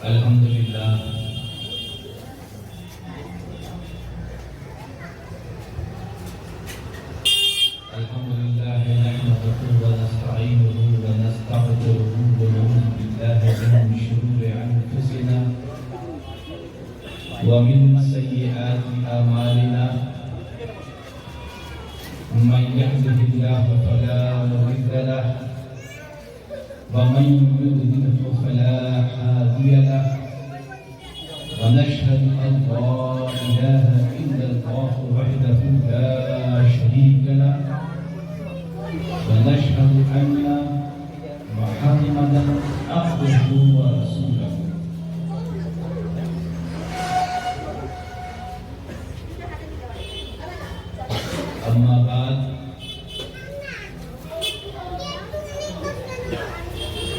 الحمدللہ نحمده ونستعينه ونستغفره ونعوذ بالله من شرور أنفسنا ومن سيئات أعمالنا من يهده الله فلا مضل له ومن يضلل فلا هادي له ونشهد أن لا إله إلا الله وحده لا شريك له ونشهد أن محمدا عبده ورسوله أما بعد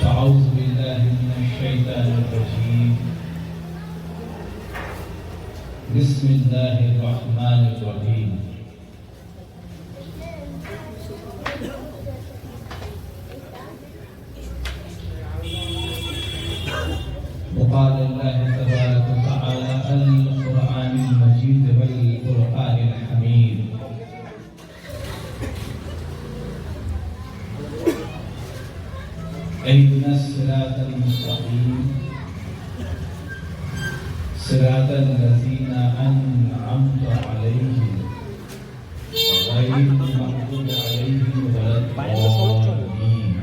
فأعوذ بالله من الشيطان الرجيم بسم الله الرحمن الرحيم وقال الله تبارك وتعالى القرآن المجيد والقرآن الحميد اهدنا الصراط المستقيم صراط الذين أنعمت عليهم غير المغضوب عليهم ولا الضالين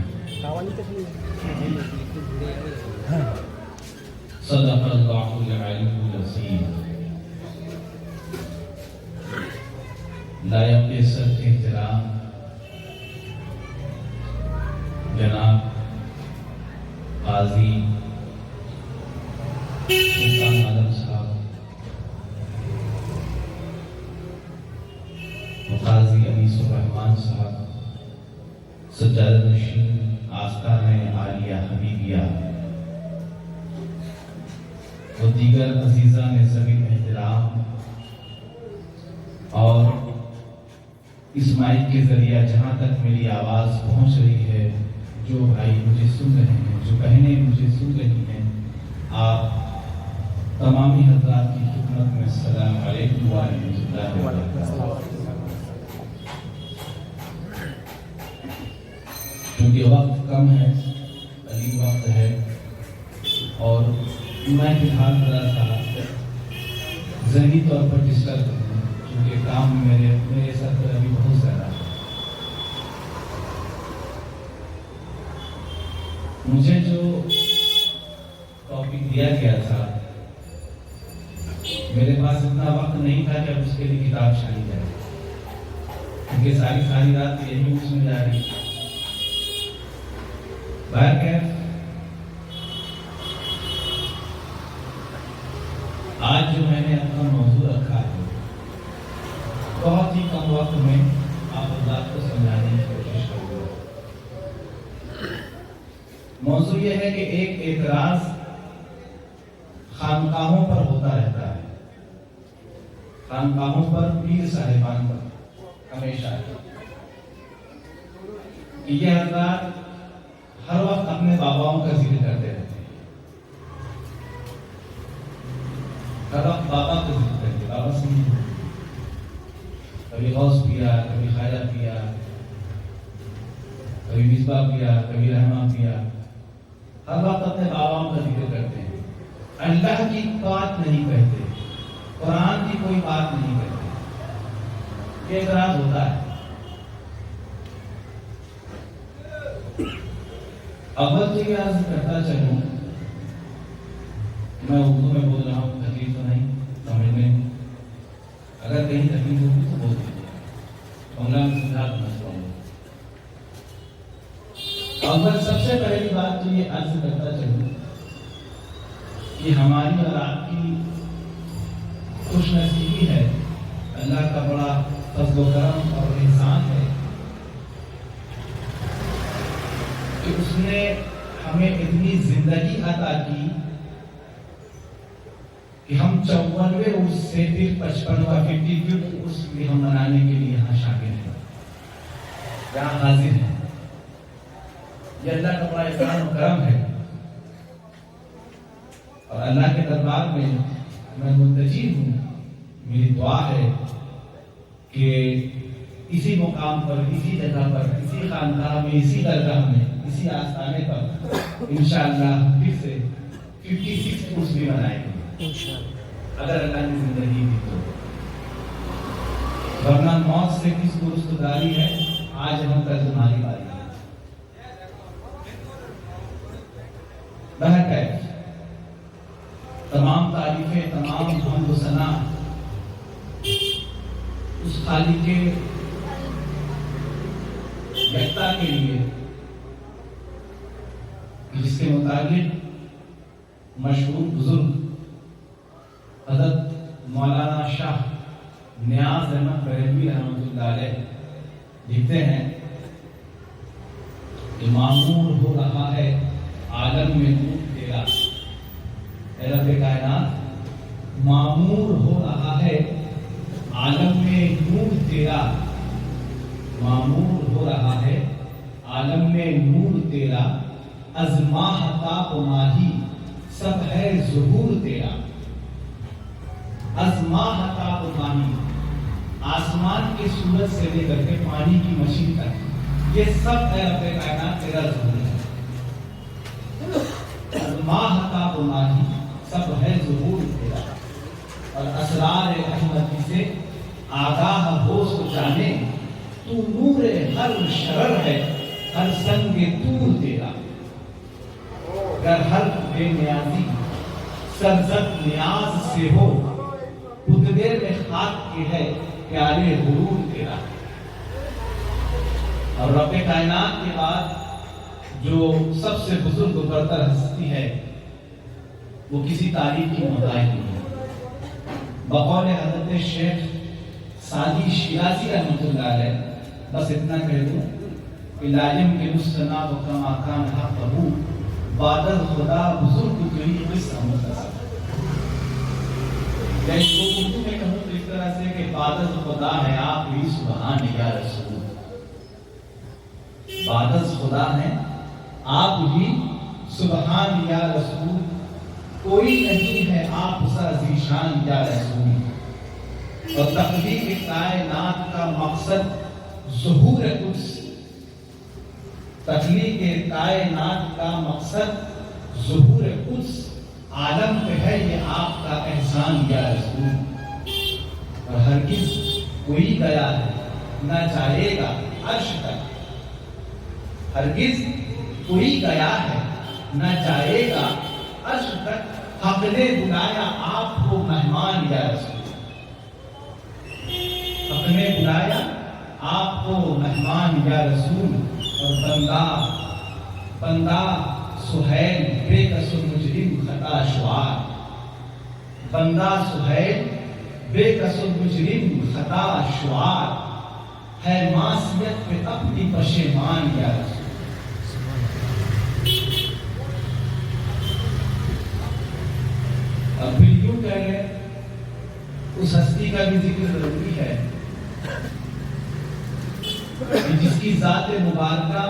صدق الله العلي العظيم لائق صد احترام جناب قاضی سلطان عالم صاحب قاضی انیس الرحمن صاحب سجادہ نشین آستانہ عالیہ حبیبیہ و دیگر عزیزان زمین احترام اور اس مائک کے ذریعہ جہاں تک میری آواز پہنچ رہی ہے، جو بھائی مجھے سن رہے ہیں، جو بہنیں مجھے سن رہی ہیں، آپ تمامی حضرات کی خدمت میں السلام علیکم ورحمۃ اللہ وبرکاتہ۔ کیونکہ وقت کم ہے، قلیل وقت ہے، اور میں فی الحال تھوڑا سا ذہنی طور پر ڈسٹرب ہوں، کیونکہ کام میرے سر پر ابھی بہت زیادہ ہے۔ مجھے جو ٹاپک دیا گیا تھا، میرے پاس اتنا وقت نہیں تھا کہ اب اس کے لیے کتاب چھانی جائے، کیونکہ ساری رات یہی اس میں جا رہی۔ بہرکیف آج جو میں نے اپنا موضوع رکھا ہے، بہت ہی کم وقت میں آپ حضرات کو سمجھانے کی کوشش کروں گا۔ موضوع یہ ہے کہ ایک اعتراض خانقاہوں پر ہوتا رہتا ہے، خانقاہوں پر، پیر صاحبان پر ہمیشہ یہ حضرات ہر وقت اپنے باباؤں کا ذکر کرتے رہتے ہیں، ہر وقت بابا کا ذکر کرتے، بابا سنگھ، کبھی غوث پیا، کبھی خواجہ پیا، کبھی مصباح پیا، کبھی رحمان پیا، ہر وقت اپنے باباؤں کا ذکر کرتے ہیں، اللہ کی بات نہیں کہتے، قرآن کی کوئی بات نہیں کہتے۔ یہ اعتراض ہوتا ہے۔ اول تو یہ عرض کرتا چلوں، میں اردو میں بول رہا ہوں، تکلیف تو نہیں سمجھنے، اگر کہیں تکلیف ہوگی تو بول دیجیے، بنگلہ میں سمجھا تو میں سنوں۔ اول سب سے پہلی بات تو یہ عرض کرتا چلوں کہ ہماری اور آپ کی خوش نصیبی ہے، اللہ کا بڑا فضل و کرم اور احسان ہے کہ اس نے ہمیں اتنی زندگی عطا کی کہ ہم 54ویں عرس سے پھر 55واں 55 عرس بھی ہم منانے کے لیے یہاں شامل ہیں، یہاں حاضر ہیں۔ یہ اللہ کا بڑا احسان و کرم ہے۔ اور اللہ کے دربار میں میں منتظر ہوں. میری دعا ہے کہ اسی مقام پر، اسی جگہ پر، اسی خاندان میں، اسی درگاہ میں، اسی آستانے پر انشاءاللہ پھر سے 56 عرس بھی منائیں گے اگر اللہ نے زندگی دی تو. ورنہ موت سے کس کو رستگاری ہے؟ آج ہم کا تمہاری باری ہے. بہرکیف تمام تعریفیں، تمام حمد و ثنا اس خالق کے یکتا کے لیے جس کے متعلق مشہور بزرگ حضرت مولانا شاہ نیاز احمد بریلوی رحمۃ اللہ علیہ لکھتے ہیں کہ معمور ہو رہا ہے عالم میں نور تیرا. اے رب کائنات، معمور ہو رہا ہے عالم میں نور تیرا، معمور ہو رہا ہے عالم میں نور تیرا. از ماہ تاب ماہی سب ہے ظہور تیرا. از ماہ تاب ماہی، آسمان کے سورج سے لے کر کے پانی کی مشین تک، یہ سب ہے رب کائنات تیرا ظہور ہے. از ماہ تاب ماہی سب ہے ظہور تیرا. اور اسرار احمدی سے آگاہ ہو سو جانے، تو نور ہر شرر ہے ہر سنگ طور تیرا. گر ہر بے نیازی سرزد نیاز سے ہو، خطبے میں خاک کے ہے پیارے غرور تیرا. اور رب کائنات کے بعد جو سب سے بزرگ و برتر ہستی ہے وہ کسی تاریخ کی محتاج نہیں ہے. بقول حضرت شیخ سعدی شیرازی رحمۃ اللہ علیہ بس اتنا کہہ دوں کہ لاجم کے مستنا و کما کان حقہ بعد خدا بزرگ کوئی قصہ مختصر. یا اس کو اردو میں کہوں تو اس طرح سے کہ بعد خدا ہے آپ ہی سبحان یا رسول. بعد خدا ہے آپ ہی سبحان یا رسول، کوئی نہیں ہے آپ سا ذیشان یا رسول. اور تخلیق کائنات کا مقصد ظہور قدس، تخلیق کائنات کا مقصد ظہور قدس عالم پہ ہے یہ آپ کا احسان یا رسول. اور ہرگز کوئی گیا ہے نہ جائے گا عرش تک، ہرگز کوئی گیا ہے نہ جائے گا عرش تک. حق نے بلایا آپ کو مہمان یا رسول، حق نے بلایا آپ کو مہمان یا رسول. اور بندہ سہیل بے قصور مجرم خطا شعار، بندہ سہیل بے قصور مجرم خطا شعار، ہے معصیت پہ اپنی پشیمان یا رسول. اب پھر یوں کہہ رہے اس ہستی کا بھی ذکر ضروری ہے کہ جس کی ذات مبارکہ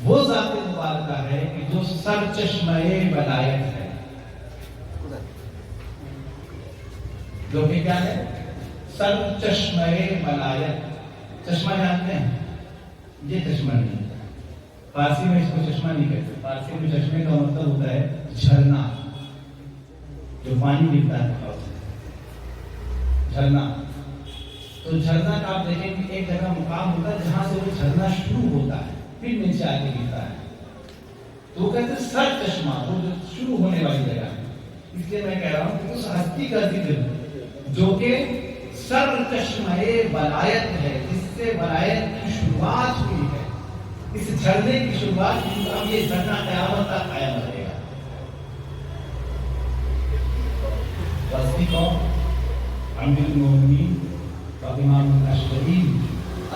وہ ذات مبارکہ ہے کہ جو سر چشمہ ولایت ہے. جو کہ کیا ہے؟ سر چشمہ ولایت. چشمہ جانتے ہیں؟ یہ چشمہ نہیں ہے، فارسی میں اس کو چشمہ نہیں کہتے. فارسی میں چشمے کا مطلب ہوتا ہے جھرنا، جو پانی گرتا ہے جھرنا. تو جھرنا کا آپ دیکھیں کہ ایک جگہ مقام ہوتا ہے جہاں سے وہ جھرنا شروع ہوتا ہے پھر نیچے آگے گرتا ہے. تو وہ کہتے ہیں سر چشمہ، وہ جو شروع ہونے والی جگہ ہے. اس لیے میں کہہ رہا ہوں کہ اس ہستی کا ذکر جو کہ سر چشمہ ولایت ہے، جس سے ولایت کی شروعات ہوئی ہے، اس جھرنے کی شروعات کی. اب یہ جھرنا قیامت تک قائم رہے گا. ہستی کون؟ امیر المومنین امام الاشرین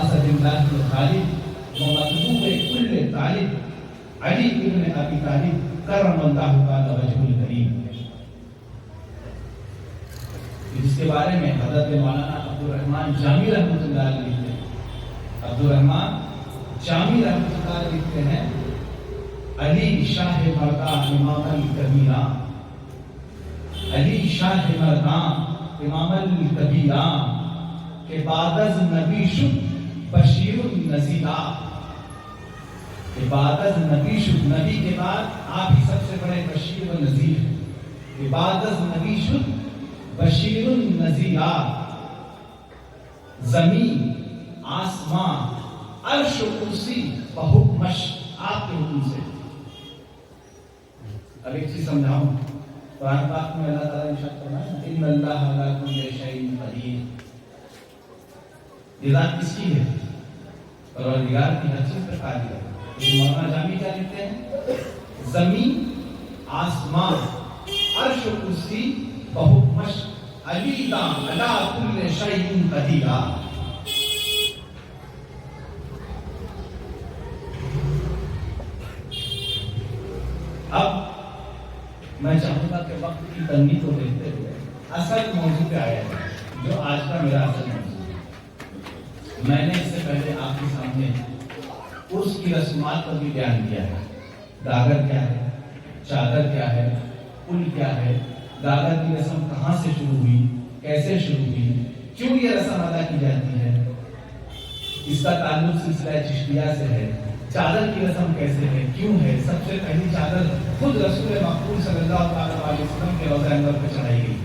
اسد اللہ الخالد ومطلوب کل طالب علی ابن ابی طالب کرم اللہ تعالی وجہ الکریم، جس کے بارے میں حضرت مولانا عبدالرحمن جامی رحمۃ اللہ علیہ لکھتے ہیں. عبدالرحمن جامی رحمۃ اللہ علیہ لکھتے ہیں علی شاہ مرداں امام الکبیرہ، علی شاہ مرداں امام الکبیرہ کہ بعد از نبی شد بشیر النذیرہ، کہ بعد از نبی شد، نبی کے بعد آپ ہی سب سے بڑے بشیر و نذیر، کہ بعد از نبی شد بشیر النذیرہ، زمین آسمان عرش و کرسی بحکمش، آپ کے حکم سے۔ اب ایک چیز سمجھاؤں، قرآن پاک میں اللہ تعالیٰ نے ارشاد فرمایا ان اللہ علی کل شیء قدیر، یہ ذات کس کی ہے؟ پروردگار کی، ہر چیز پر قادر ہے۔ مولانا جامی کیا لکھتے ہیں؟ زمین آسمان عرش و کرسی بحکمش، علی علی کل شیء قدیر۔ اب میں چاہوں گا کہ وقت کی تنگی کو دیکھتے ہوئے اصل موضوع پہ آیا ہے، جو آج کا میرا اصل موضوع ہے۔ میں نے اس سے پہلے آپ کے سامنے عرس کی رسومات پر بھی بیان کیا ہے، گاگر کیا ہے، چادر کیا ہے، پل کیا ہے، گاگر کی رسم کہاں سے شروع ہوئی، کیسے شروع ہوئی، کیوں یہ رسم ادا کی جاتی ہے، اس کا تعلق سلسلہ چشتیہ سے ہے، چادر کی رسم کیسے ہے، کیوں ہے، سب سے پہلی چادر خود رسول مقبول صلی اللہ علیہ وسلم کے روضہ انور پہ چڑھائی گئی۔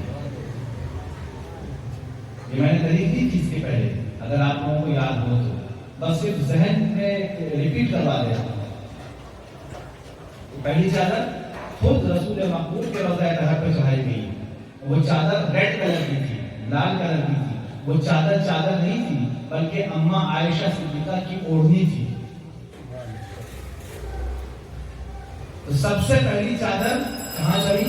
یہ میں نے دلیل دی تھی اس کے پہلے، اگر آپ لوگوں کو یاد ہو تو بس صرف ذہن میں ریپیٹ کروا دیا۔ پہلی چادر خود رسول مقبول کے روضہ طاہر پہ چڑھائی گئی، وہ چادر ریڈ کلر کی تھی، لال کلر کی تھی، وہ چادر چادر نہیں تھی بلکہ اماں عائشہ صدیقہ کی اوڑھنی تھی۔ تو سب سے پہلی چادر کہاں چڑھی؟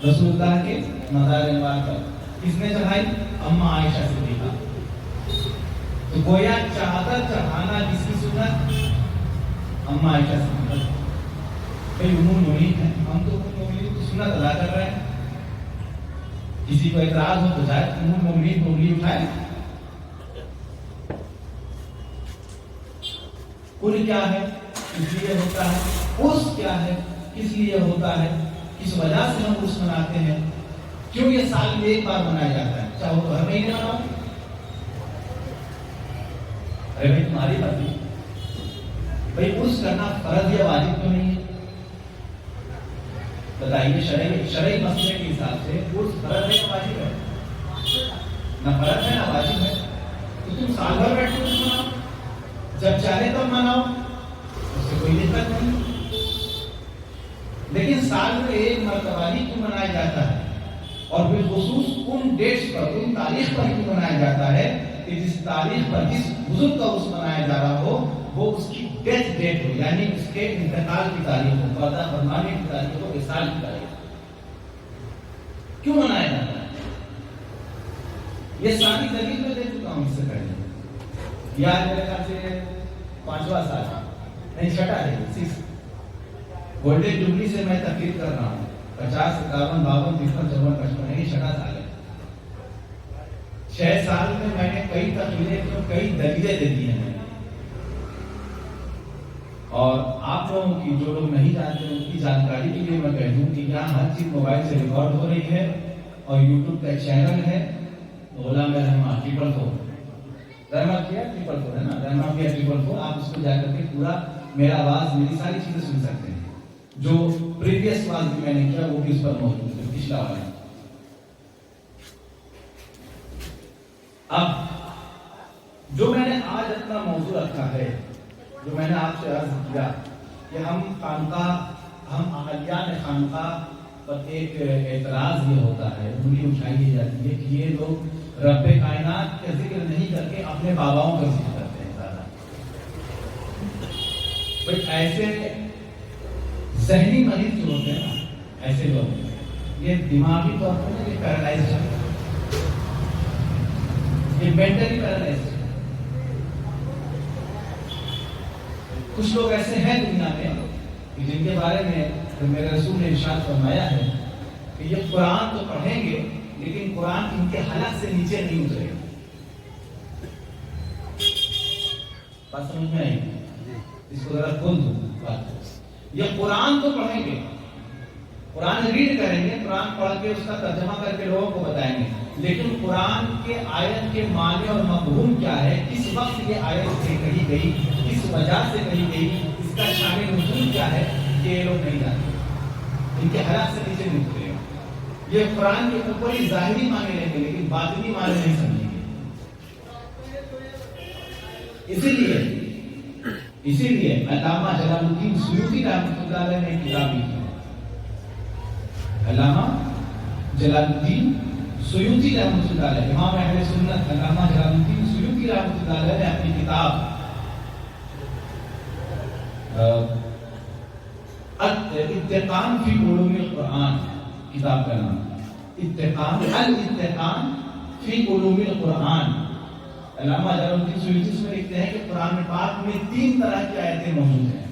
رسول اللہ کے مزار انوار پر۔ کس نے چڑھائی؟ اماں عائشہ صدیقہ۔ تو گویا چادر چڑھانا کس کی سنت؟ اماں عائشہ صدیقہ۔ بھئی ام المؤمنین ہے، ہم تو ام المؤمنین کی سنت ادا کر رہے ہیں، کسی کو اعتراض ہو تو جائے ام المؤمنین کو انگلی اٹھائے۔ کل کیا ہے، کس لیے ہوتا ہے، عرس کیا ہے، کس لیے ہوتا ہے، کس وجہ سے ہم عرس مناتے ہیں، کیوں یہ سال میں ایک بار منایا جاتا ہے، چاہو تو ہر مہینے مناؤ۔ ارے بھائی تمہاری مرضی، بھائی عرس کرنا فرض یا واجب تو نہیں ہے؟ بتائیے شرعی مسئلے کے حساب سے عرس فرض ہے یا واجب ہے؟ نہ فرض ہے نہ واجب ہے، تو تم سال بھر بیٹھ کے عرس مناؤ، جب چاہے تب مناؤ، اس سے کوئی دقت نہیں۔ لیکن سال میں ایک مرتبہ ہی کیوں منایا جاتا ہے، اور بالخصوص ان ڈیٹس پر، ان تاریخ پر کیوں منایا جاتا ہے کہ جس تاریخ پر جس بزرگ کا عرس منایا جا رہا ہو وہ اس کی ڈیتھ ڈیٹ ہو، یعنی اس کے انتقال کی تاریخ ہو، پردہ فرمانے کی تاریخ ہو، وصال کی تاریخ ہو۔ کیوں منایا جاتا ہے؟ یہ ساری دلیل میں دے چکا ہوں اس سے پہلے، یا میرے خیال سے 5واں سال نہیں 6واں ہے، 6 گولڈن جوبلی سے میں تقریر کر رہا ہوں، 50 51 52 53 54 55 یہی 6واں سال ہے۔ 6 سال میں نے کئی تقریریں کی، کئی دلیلیں دے دی ہیں، اور آپ لوگوں کی جو لوگ نہیں جانتے ان کی جانکاری کے لیے میں کہہ دوں کہ یہاں ہر چیز موبائل سے ریکارڈ ہو رہی ہے، اور یوٹیوب کا چینل ہے غلام رحمہ 444 رحمہ کیا 444 ہے نا، رحمہ کیا 444، آپ اس کو جا کر کے پورا میرا آواز میری ساری چیزیں سن سکتے ہیں، جو پریویس آواز بھی میں نے کیا وہ بھی اس پر موجود ہے، پچھلا والا۔ اب جو میں نے آج اپنا موضوع رکھا ہے، جو میں نے آپ سے عرض کیا کہ ہم اہلیان خانقاہ پر ایک اعتراض یہ ہوتا ہے، انگلی اٹھائی جاتی ہے کہ یہ لوگ رب کائنات کا ذکر نہیں کر کے اپنے باباؤں کا ذکر کرتے ہیں زیادہ۔ بھائی ایسے ذہنی مریض جو ہوتے ہیں نا، ایسے لوگ یہ دماغی طور پر یہ پیرالائز ہے، یہ مینٹلی پیرالائز ہے۔ کچھ لوگ ایسے ہیں دنیا میں جن کے بارے میں میرے رسول نے ارشاد فرمایا ہے کہ یہ قرآن تو پڑھیں گے لیکن قرآن ان کے حلق سے نیچے نہیں اترے گا۔ بات سمجھ میں آئی؟ اس کو ذرا کھول دو بات. یہ قرآن تو پڑھیں گے, قرآن ریڈ کریں گے, قرآن پڑھ کے اس کا ترجمہ کر کے لوگوں کو بتائیں گے, لیکن قرآن کے آیت کے معنی اور مفہوم کیا ہے, کس وقت یہ آیت سے کہی گئی, کس وجہ سے کہی گئی, اس کا شان نزول کیا ہے, یہ لوگ نہیں جانتے, ان کے حالات سے نیچے نہیں اترے. یہ قرآن کے اوپر ہی ظاہری معنی لیں گے لیکن باطنی معنی نہیں سمجھیں گے. اسی لیے علامہ جلال الدین سیوطی رحمۃ اللہ علیہ نے کتاب لکھی. علامہ جلال الدین سیوطی رحمۃ اللہ علیہ, امام اہل سنت علامہ جلال الدین سیوطی رحمۃ اللہ علیہ نے اپنی کتاب اتقان فی علوم القرآن, کتاب کا نام الاتقان فی علوم القرآن. علامہ جلال الدین سیوطی اس میں لکھتے ہیں کہ قرآن پاک میں 3 طرح کی آیتیں موجود ہیں.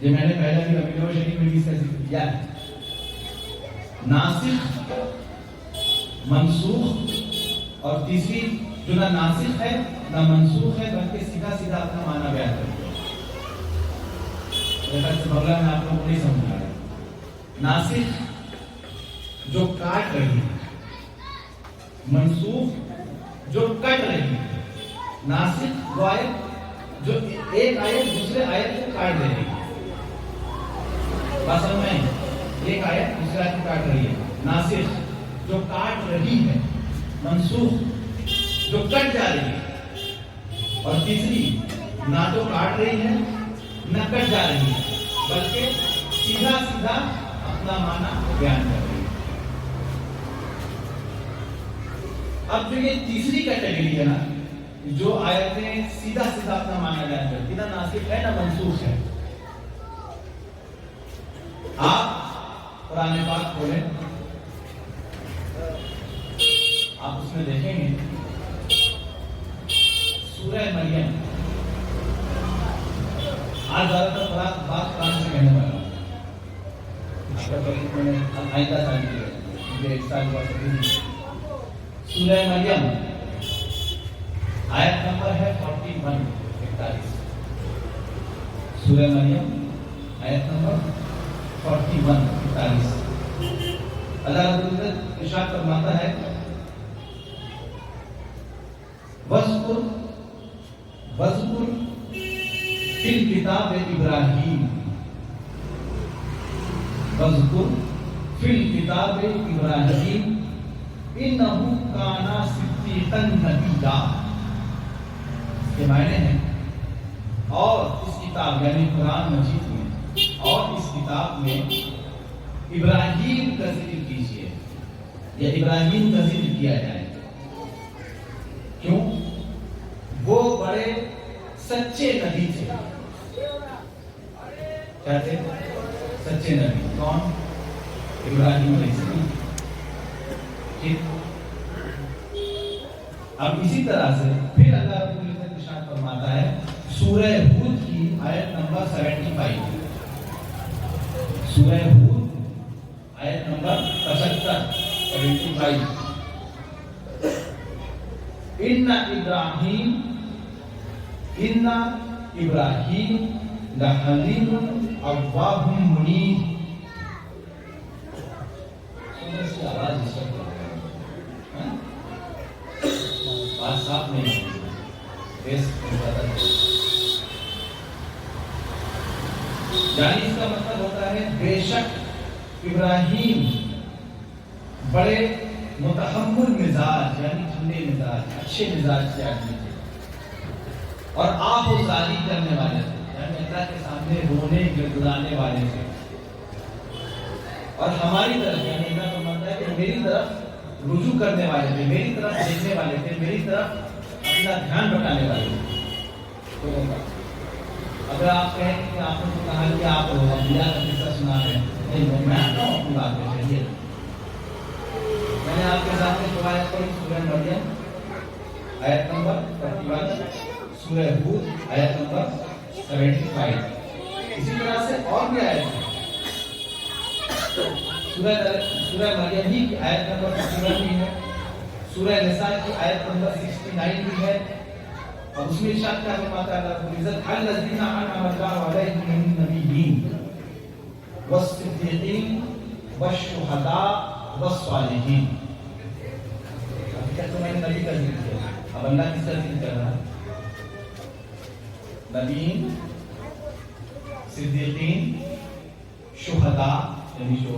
یہ میں نے پہلے بھی ربیع الاول شریف میں بھی اس کا ذکر کیا ہے. ناسخ, منسوخ, اور تیسری جو نہ ناسخ ہے نہ منسوخ ہے بلکہ سیدھا سیدھا اپنا معنی بیان کرتی ہے. بغلا میں آپ لوگوں کو نہیں سمجھ آ رہا. ناسخ جو کاٹ رہی ہے, منسوخ جو کٹ رہی ہے. ناسخ وہ آیت جو ایک آیت دوسرے آیت کو کاٹ دے رہی ہے. بات میں ایک آیت دوسرے آیت کو کاٹ رہی ہے. ناسخ جو کاٹ رہی ہے, منسوخ جو کٹ جا رہی ہے, اور تیسری نہ تو کاٹ رہی ہے نہ کٹ جا رہی ہے بلکہ سیدھا سیدھا اپنا معنی بیان کر رہی ہے. اب جو یہ تیسری کیٹیگری ہے نا, جو آیتیں سیدھا سیدھا اپنا معنی بیان کرتی, نہ ناسخ ہے نہ منسوخ ہے. آپ قرآن پاک کھولیں, آپ اس میں دیکھیں گے سورہ مریم. آج زیادہ تر بات قرآن سے کہنے والا ہوں. میں نے آئندہ سال کیا, مجھے 1 سال ہوا سکتی. سورہ مریم آیت نمبر ہے 41. سورہ مریم آیت نمبر 41. اللہ رب العزت ارشاد فرماتا ہے وَاذْكُرْ فِي الْكِتَابِ إِبْرَاهِيمَ وَاذْكُرْ فِي الْكِتَابِ إِبْرَاهِيمَ إِنَّهُ كَانَ صِدِّيقًا نَبِيًّا. اس کے معنی ہیں اور اس کتاب یعنی قرآن مجید میں اور اس کتاب میں ابراہیم کا ذکر کیجیے یا ابراہیم کا ذکر کیا جائے. کیوں؟ وہ بڑے سچے نبی تھے. کیا تھے؟ سچے نبی. کون؟ ابراہیم علیہ السلام. اب اسی طرح سے پھر اللہ رب العزت ارشاد فرماتا ہے سورہ ہود کی آیت نمبر 75. سورہ ہود آیت نمبر 75. ان ابراہیم لحلیم اواب منیب. آواز اس وقت بات صاف نہیں ہے. یعنی اس کا مطلب ہوتا ہے بے شک ابراہیم بڑے متحمل مزاج یعنی ٹھنڈے مزاج اچھے مزاج کے آدمی تھے اور آپ و زاری کرنے والے تھے. یعنی اللہ کے سامنے رونے گڑگڑانے والے تھے اور ہماری طرف یعنی اللہ کا مطلب ہے کہ میری طرف رجوع کرنے والے تھے, میری طرف دیکھنے والے تھے, میری طرف اپنا دھیان بٹانے والے تھے. اگر آپ کہیں کہ آپ نے تو کہا کہ آپ انبیاء کا قصہ سنا رہے ہیں, نہیں میں آتا ہوں اپنی بات پہ. چلیے میں نے آپ کے سامنے روایت پڑھی سورہ مریم آیت نمبر 41, سورہ ہود آیت نمبر 75. اسی طرح سے اور بھی آیت ہے. سورہ مریم ہی کی آیت نمبر 51 بھی ہے, سورہ نساء کی آیت نمبر 69 بھی ہے, اور اس میں ارشاد کیا فرماتا ہے اللہ رب العزت الذین انعم اللہ علیہم من النبیین والصدیقین والشہداء والصالحین. تو میں نے نبی کا ذکر کیا, اب اللہ کس کا ذکر کر رہا ہے؟ نبیین, صدیقین, شہداء یعنی جو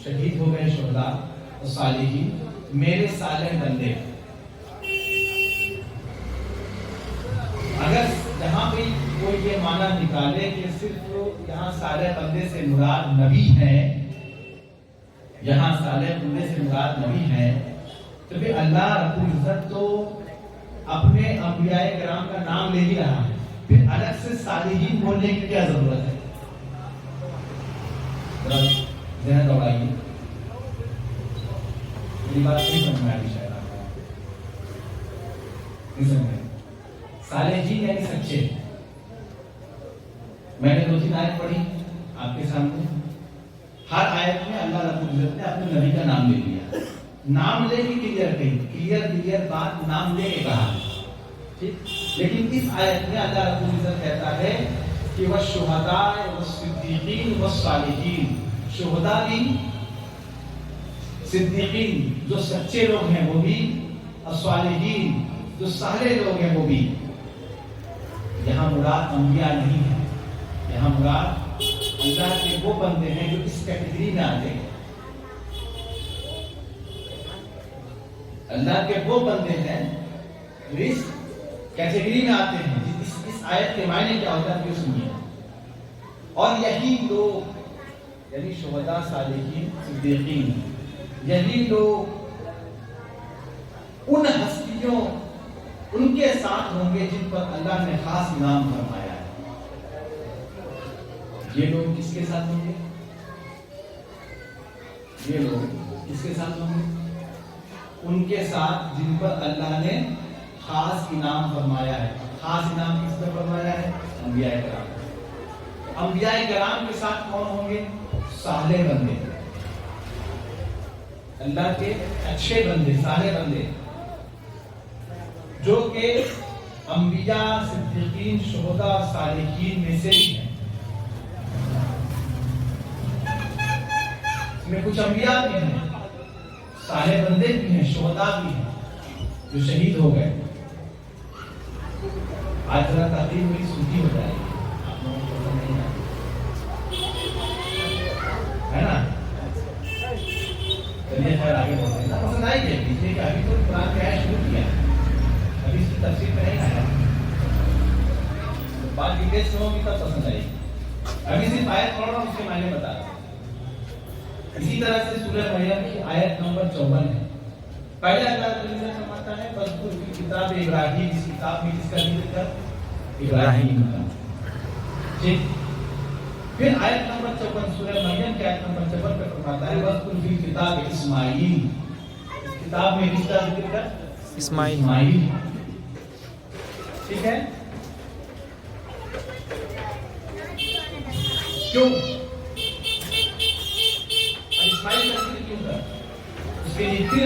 شہید ہو گئے شہداء, اور صالحین میرے صالح بندے. اگر جہاں پہ کوئی یہ معنی نکالے کہ صرف یہاں صالح بندے سے مراد نبی ہے, یہاں صالح بندے سے مراد نبی ہے, تو پھر اللہ رب العزت تو اپنے انبیاء کرام کا نام لے ہی رہا ہے, پھر الگ سے صالحین بولنے کی کیا ضرورت ہے؟ ذہن دوڑائیے, یہ بات نہیں سمجھ میں آئی شاید آپ کو, نہیں سمجھ. صالحین یعنی سچے. میں نے 2-3 آیت پڑھی آپ کے سامنے, ہر آیت میں اللہ رب العزت نے اپنے نبی کا نام لے لیا, نام لے کے کلیئر بات نام لے کے کہا ہے, ٹھیک. لیکن اس آیت میں اللہ رب العزت کہتا ہے کہ والشہداء والصدیقین والصالحین, شہداء بھی, صدیقین جو سچے لوگ ہیں وہ بھی, اور صالحین جو صالح لوگ ہیں وہ بھی. یہاں مراد انبیاء نہیں ہے, یہاں مراد اللہ کے وہ بندے ہیں جو اس کیٹیگری میں آتے ہیں. اللہ کے وہ بندے ہیں جو اس کیٹیگری میں آتے ہیں. اس آیت کے معنی کیا ہوتا ہے یہ سنیے. اور یہی لوگ یعنی شہداء, صالحین, صدیقین, یہی لوگ ان ہستیوں ان کے ساتھ ہوں گے جن پر اللہ نے خاص انعام فرمایا ہے. یہ لوگ کس کے ساتھ ہوں گے؟ یہ لوگ کس کے ساتھ ہوں گے؟ ان کے ساتھ جن پر اللہ نے خاص انعام فرمایا ہے. خاص انعام کس پر فرمایا ہے؟ انبیاء کرام. انبیاء کرام کے ساتھ کون ہوں گے؟ صالح بندے, اللہ کے اچھے بندے, صالح بندے, جو کہ انبیاء, صدیقین, شہداء, صالحین میں سے بھی ہیں. اس میں کچھ انبیاء بھی ہیں, صالح بندے بھی ہیں, شہداء بھی ہیں جو شہید ہو گئے. آج ذرا تقریر میری سوکھی ہو جائے گی, آپ لوگوں کو پسند نہیں ہے نا. چلیے خیر آگے بڑھتے ہیں. پسند آئی ہے پیچھے کہ ابھی تو قرآن کی آیت شروع کیا ہے, ابھی اس کی تفسیر پہ نہیں آیا. بات ڈیٹیل سے ہوگی تب پسند آئے گی. ابھی صرف آیت پڑھ رہا ہوں, اس کے معنی بتا رہا ہوں. اسی طرح سے سورہ مریم کی آیت نمبر 54 ہے. پہلے اللہ تعالیٰ فرماتا ہے فذکر فی کتاب ابراہیم, اس کتاب میں کس کا ذکر؟ ابراہیم کا. ٹھیک. پھر آیت نمبر 54 سورہ مریم کی آیت نمبر 54 پہ فرماتا ہے وذکر فی کتاب اسماعیل, اس کتاب میں کس کا ذکر ہے؟ اسماعیل. ٹھیک ہے. کیوں اسماعیل کا ذکر کیوں کر؟ اس کے لیے پھر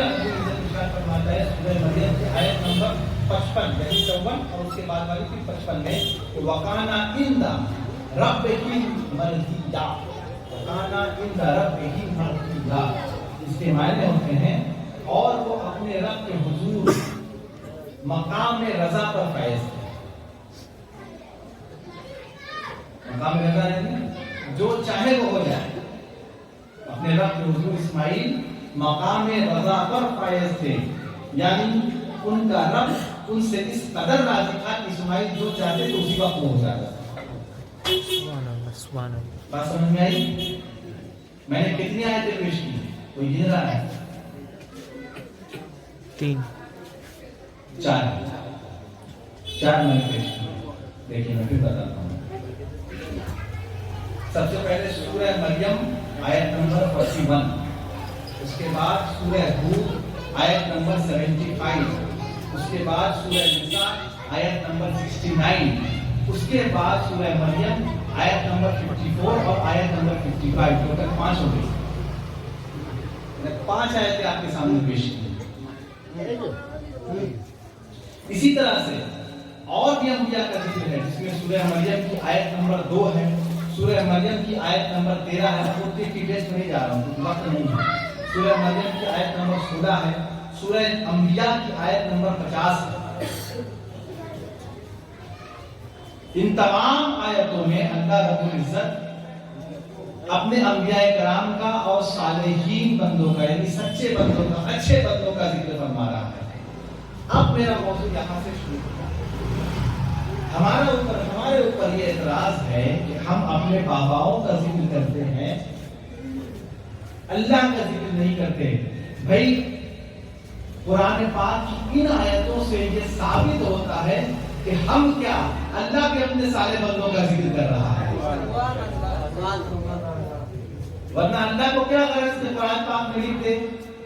فرماتا ہے سورہ مریم کی آیت نمبر 55 یعنی 54 اور اس کے بعد والی پھر 55 میں کہ وَقَانَا عِنْدَ رَبِّهِ مَرْضِيًّا, وَقَانَا عِنْدَ رَبِّهِ مَرْضِيًّا. اس کے معنی ہوتے ہیں اور وہ اپنے رب کے حضور مقام رضا پر فائز ہے. مقام رضا ہے جو چاہے وہ ہو جائے. اپنے رب کے حضور اسماعیل مقام رضا پر فائز تھے, یعنی ان کا رب ان سے اس قدر راضی تھا کہ اسماعیل جو چاہتے تو اسی وقت ہو جاتا. بات سمجھ میں آئی؟ میں نے کتنی آیتیں پیش کی؟ کوئی گن رہا ہے؟ 3 4 میں نے پیش کی. دیکھیے میں پھر بتاتا ہوں. سب سے پہلے سورہ مریم آیت نمبر 41, اس کے بعد سورہ ہود آیت نمبر 75, اس کے بعد سورہ نساء آیت نمبر 69, اس کے بعد سورہ مریم آیت نمبر 54 اور آیت نمبر 55. ٹوٹل 5 ہو گئی. 5 آیتیں آپ کے سامنے پیش کی. اسی طرح سے اور بھی انبیاء کا ذکر ہے جس میں سورہ مریم کی آیت نمبر 2 ہے، سورہ مریم کی آیت نمبر 13 ہے، پورتی ڈیٹیلز میں نہیں جا رہا ہوں، وقت نہیں ہے۔ سورہ مریم کی آیت نمبر 16 ہے، سورہ انبیاء کی آیت نمبر 50 ہے۔ ان تمام آیتوں میں اللہ رب العزت اپنے انبیاء کرام کا اور صالحین بندوں کا یعنی سچے بندوں کا، اچھے بندوں کا ذکر فرما رہا ہے۔ اب میرا موضوع یہاں سے شروع ہوتا ہے۔ ہمارے اوپر یہ اعتراض ہے کہ ہم اپنے باباؤں کا ذکر کرتے ہیں، اللہ کا ذکر نہیں کرتے۔ بھائی قرآن پاک کی ان آیتوں سے یہ ثابت ہوتا ہے کہ ہم کیا، اللہ بھی اپنے سارے بندوں کا ذکر کر رہا ہے، ورنہ اللہ کو کیا غرض ہے قرآن پاک میں لکھتے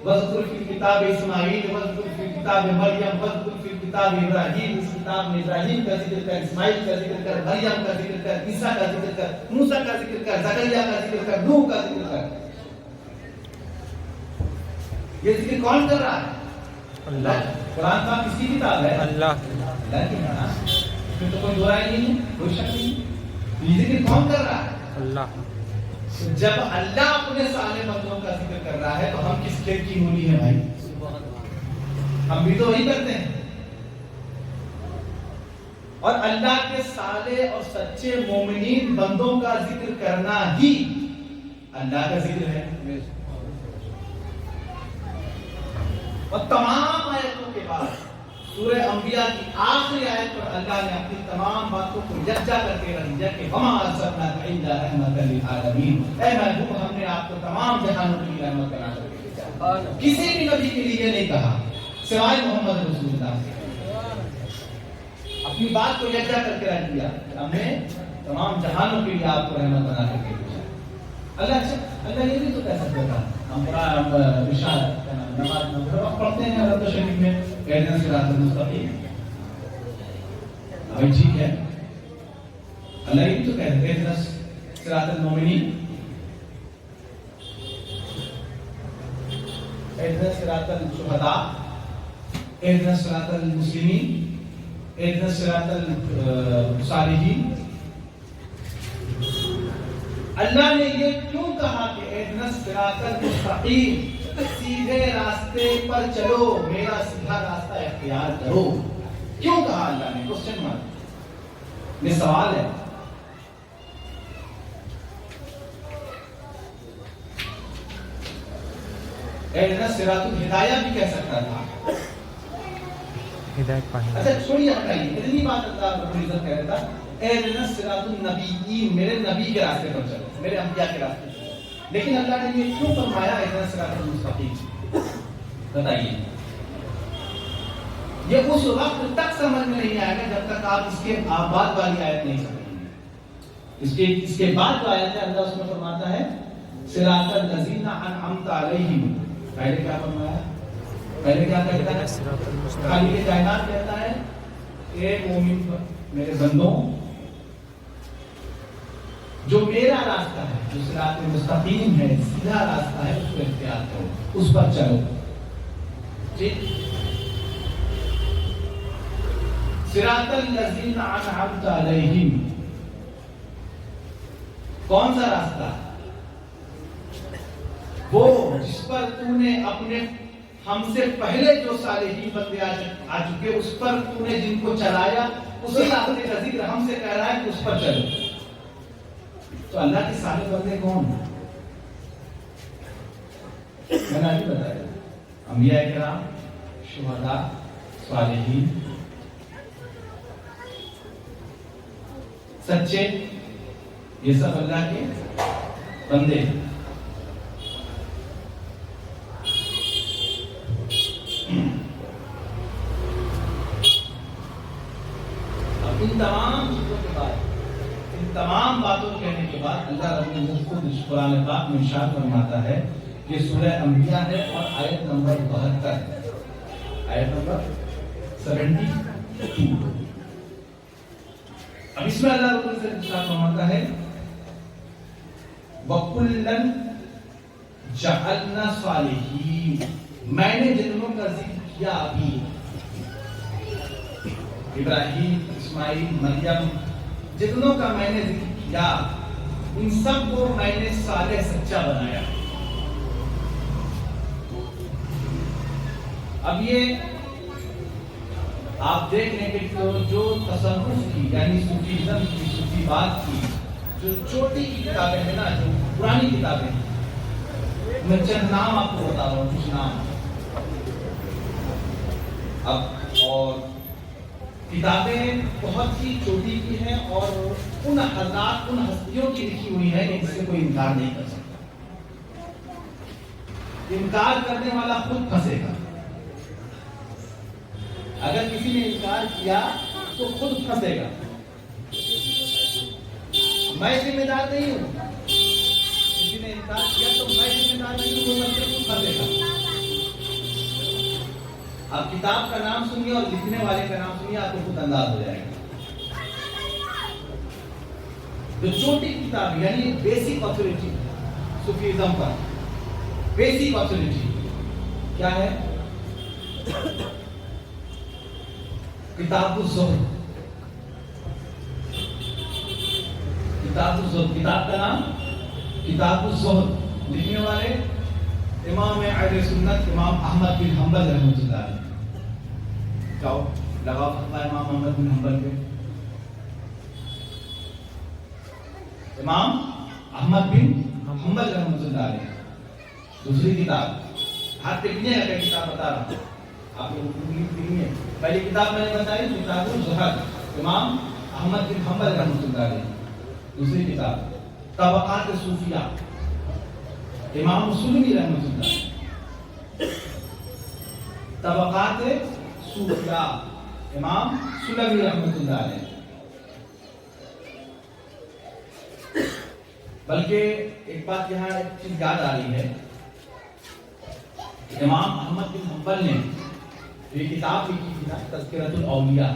وَذْكُرْ فِي الْكِتَابِ إِسْمَاعِيلَ وَذْكُرْ فِي الْكِتَابِ مَرْيَمَ وَذْكُرْ فِي الْكِتَابِ إِبْرَاهِيمَ، اس کتاب میں ابراہیم کا ذکر کر، اسماعیل کا ذکر کر، مریم کا ذکر کر، عیسیٰ کا ذکر کر، موسیٰ کا ذکر کر، زکریا کا ذکر کر، نوح کا ذکر کر۔ یہ ذکر کون کر رہا ہے؟ اللہ۔ قرآن پاک کس کی کتاب ہے؟ اللہ کی کتاب۔ اس میں تو کوئی دو رائے نہیں ہے، کوئی شک نہیں۔ یہ ذکر کون کر رہا ہے؟ اللہ۔ جب اللہ اپنے سارے بندوں کا ذکر کر رہا ہے تو ہم کس کھیت کی مولی ہیں بھائی؟ ہم بھی تو وہی کرتے ہیں۔ اور اللہ کے صالح اور سچے مومنین بندوں کا ذکر کرنا ہی اللہ کا ذکر ہے۔ اور تمام آیتوں کے بعد سورہ انبیاء کی آخری آیت پر اللہ نے اپنی تمام باتوں کو یکجا کر کے رکھ دیا کہ وما ارسلناک الا رحمۃ للعالمین، اے محبوب ہم نے آپ کو تمام جہانوں کے لیے رحمت بنا کر بھیجا۔ کسی بھی نبی کے لیے یہ نہیں کہا سوائے محمد رسول اللہ سے، اپنی بات کو یکجا کر کے رکھ دیا کہ ہم نے تمام جہانوں کے لیے آپ کو رحمت بنا کر بھیجا۔ اللہ یہ بھی تو کہہ سکتا تھا، ہم نماز پڑھتے ہیں رب شریف میں اہدنا صراط المستقیم، ابھی ٹھیک ہے، اللہ یہ تو کہتے ہیں اہدنا صراط المومنین، اہدنا صراط الشہداء، اہدنا صراط المسلمین، اہدنا صراط الصالحین۔ اللہ نے یہ کیوں کہا کہ اہدنا الصراط المستقیم، سیدھے راستے پر چلو، میرا سیدھا راستہ اختیار کرو، کیوں کہا اللہ نے؟ کوسچن مارک، یہ سوال ہے۔ اہدنا الصراط الہدایہ بھی کہہ سکتا تھا، ہدایت پانے۔ اچھا چھوڑیے ہٹائیے، اتنی بات اللہ رب العزت کہہ رہا تھا اہدنا الصراط النبیین، میرے نبی کے راستے پر چلو، میرے انبیاء کے راستے پر چلو۔ لیکن اللہ نے یہ کیوں فرمایا اہدنا الصراط المستقیم؟ بتائیے۔ یہ اس وقت تک سمجھ میں نہیں آئے گا جب تک آپ اس کے بعد والی آیت نہیں سمجھیں گے۔ اس کے بعد جو آیت ہے اللہ اس میں فرماتا ہے صراط الذین انعمت علیہم، پہلے کیا فرمایا؟ پہلے کیا کہتا ہے؟ خالق کائنات کہتا ہے اے مومن میرے بندوں، جو میرا راستہ ہے، جو صراط مستقیم ہے، سیدھا راستہ ہے، اس کو اختیار کرو، اس پر چلو۔ ٹھیک؟ صراط الذین انعمت علیہم، کون سا راستہ؟ وہ جس پر تو نے اپنے ہم سے پہلے جو صالحین بندے آ چکے اس پر تو نے جن کو چلایا، اسی راستے کا ذکر ہم سے کہہ رہا ہے کہ اس پر چلو۔ تو اللہ کے صالح بندے کون ہیں؟ میں نے ابھی بتایا، انبیاء کرام، شہداء، صالحین، سچے، یہ سب اللہ کے بندے ہیں۔ ان تمام چیزوں کے بعد، ان تمام باتوں کہنے کے بعد اللہ رب العزت خود قرآن پاک میں ارشاد فرماتا ہے کہ سورہ انبیاء ہے اور آیت نمبر 72، آیت نمبر 72۔ اب اس میں اللہ رب العزت ارشاد فرماتا ہے وَكُلًّا جَعَلْنَا صَالِحِينَ، میں نے جنوں کا ذکر کیا ابھی، ابراہیم، اسماعیل، مریم، جتنوں کا میں نے ذکر کیا ان سب کو میں نے صالح سچا بنایا. اب یہ آپ دیکھ لیں کہ جو تصوف کی یعنی صوفیزم کی، صوفی بات کی جو چھوٹی کی کتابیں ہیں نا، جو پرانی کتابیں ہیں، میں چند نام آپ کو بتا رہا ہوں، کچھ نام. اب اور کتابیں بہت ہی چھوٹی کی ہیں اور ان حضرات، ان ہستیوں کی لکھی ہوئی ہے کہ جس سے کوئی انکار نہیں کر سکتا. انکار کرنے والا خود پھنسے گا. اگر کسی نے انکار کیا تو خود پھنسے گا. میں ذمہ دار نہیں ہوں. کسی نے انکار کیا تو میں ذمہ دار نہیں ہوں، وہ خود پھنسے گا. آپ کتاب کا نام سنیے اور لکھنے والے کا نام سنیے، آپ کو خود انداز ہو جائے گا. جو چھوٹی کتاب یعنی بیسک اتھارٹی صوفیزم پر، بیسک اتھارٹی کیا ہے؟ کتاب الزہد. کتاب الزہد، کتاب کا نام کتاب الزہد. لکھنے والے امام اہل سنت امام احمد بن حنبل رحمۃ اللہ علیہ. جاؤ لگاؤ فتویٰ امام احمد بن حنبل پہ. امام احمد بن حنبل رحمۃ اللہ علیہ. دوسری کتاب ہاتھ پہ لکھنے لگا، کتاب بتا رہا ہوں آپ لوگ. پہلی کتاب میں نے بتائی کتاب الزہد امام احمد بن حنبل رحمۃ اللہ علیہ. دوسری کتاب طبقات صوفیہ امام سلمی رحمۃ اللہ. طبقات صوفیہ امام سلمی رحمۃ اللہ علیہ. بلکہ ایک بات یہاں ایک چیز یاد آ رہی ہے، امام احمد بن حنبل نے یہ کتاب لکھی تھی نا تذکرۃ الاولیاء،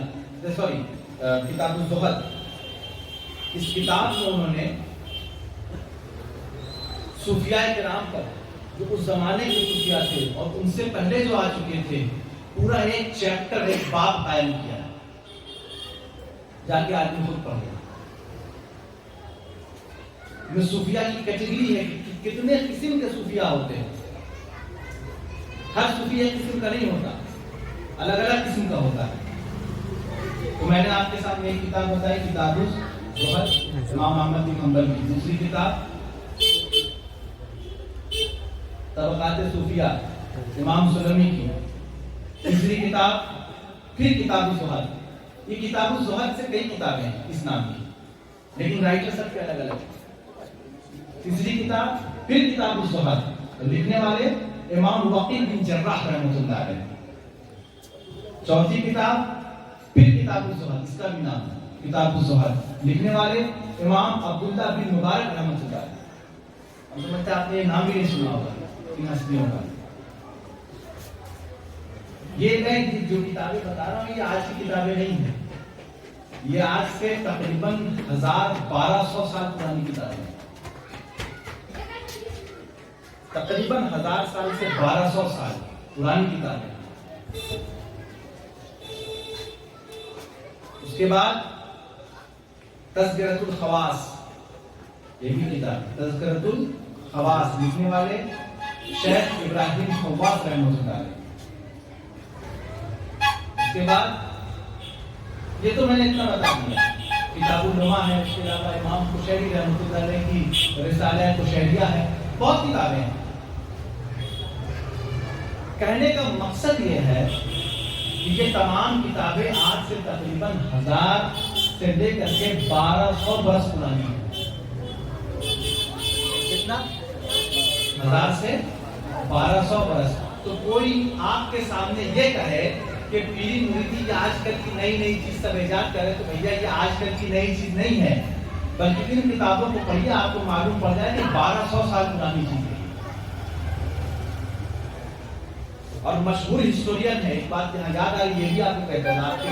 سوری کتاب الزہد. اس کتاب میں انہوں نے صوفیاء کرام پر، جو اس زمانے کے صوفیاء تھے اور ان سے پہلے جو آ چکے تھے، پورا ایک چیپٹر، ایک باب قائم کیا. جا کے آدمی خود پڑھ لیا. یہ صوفیاء کی کیٹیگری ہے کہ کتنے قسم کے صوفیاء ہوتے ہیں. ہر صوفی ایک قسم کا نہیں ہوتا، الگ الگ قسم کا ہوتا ہے. تو میں نے آپ کے سامنے ایک کتاب بتائی کتاب الزہد امام احمد بن حنبل کی. دوسری کتاب طبقات صوفیہ امام سلمی کی. تیسری کتاب پھر کتاب الزہد. یہ کتاب الزہد سے کئی کتابیں ہیں اس نام کی، لیکن رائٹر سب کے الگ الگ. تیسری کتاب پھر کتاب الزہد، لکھنے والے امام وقیل بن جراح رحمۃ اللہ علیہ. چوتھی کتاب پھر کتاب الزہد، اس کا بھی نام کتاب الزہد، لکھنے والے امام عبداللہ بن مبارک رحمۃ اللہ علیہ. ہم سمجھتے ہیں آپ نے یہ نام بھی نہیں سنا ہوگا ان ہستیوں کا. یہ میں جو کتابیں بتا رہا ہوں یہ آج کی کتابیں نہیں ہیں، یہ آج سے تقریباً 1200 سال پرانی کتابیں ہیں. تقریباً 1000 سال سے 1200 سال پرانی کتابیں. اس کے بعد تذکرۃ الخواص، یہ بھی کتاب تذکرۃ الخواص، لکھنے والے شیخ ابراہیم خواص رحمۃ اللہ علیہ. اس کے بعد یہ تو میں نے اتنا بتا دیا. کتاب النما ہے، اس کے علاوہ امام قشیری رحمۃ اللہ علیہ کی رسالہ قشیریہ ہے. بہت کتابیں ہیں. کہنے کا مقصد یہ ہے کہ یہ تمام کتابیں آج سے تقریباً 1000 سے لے کر کے 1200 برس پرانی ہیں. کتنا؟ 1000 سے 1200 برس. تو کوئی آپ کے سامنے یہ کہے کہ پیری مریدی یہ آج کل کی نئی نئی چیز سب ایجاد کرے تو بھیا یہ آج کل کی نئی چیز نہیں ہے، بلکہ ان کتابوں کو پڑھیے آپ کو معلوم پڑ جائے کہ 1200 سال پرانی چیز ہے. اور مشہور ہسٹورین ہے، ایک بات یہاں یاد آئی، یہ بھی آپ کو کہتا ہوں، آپ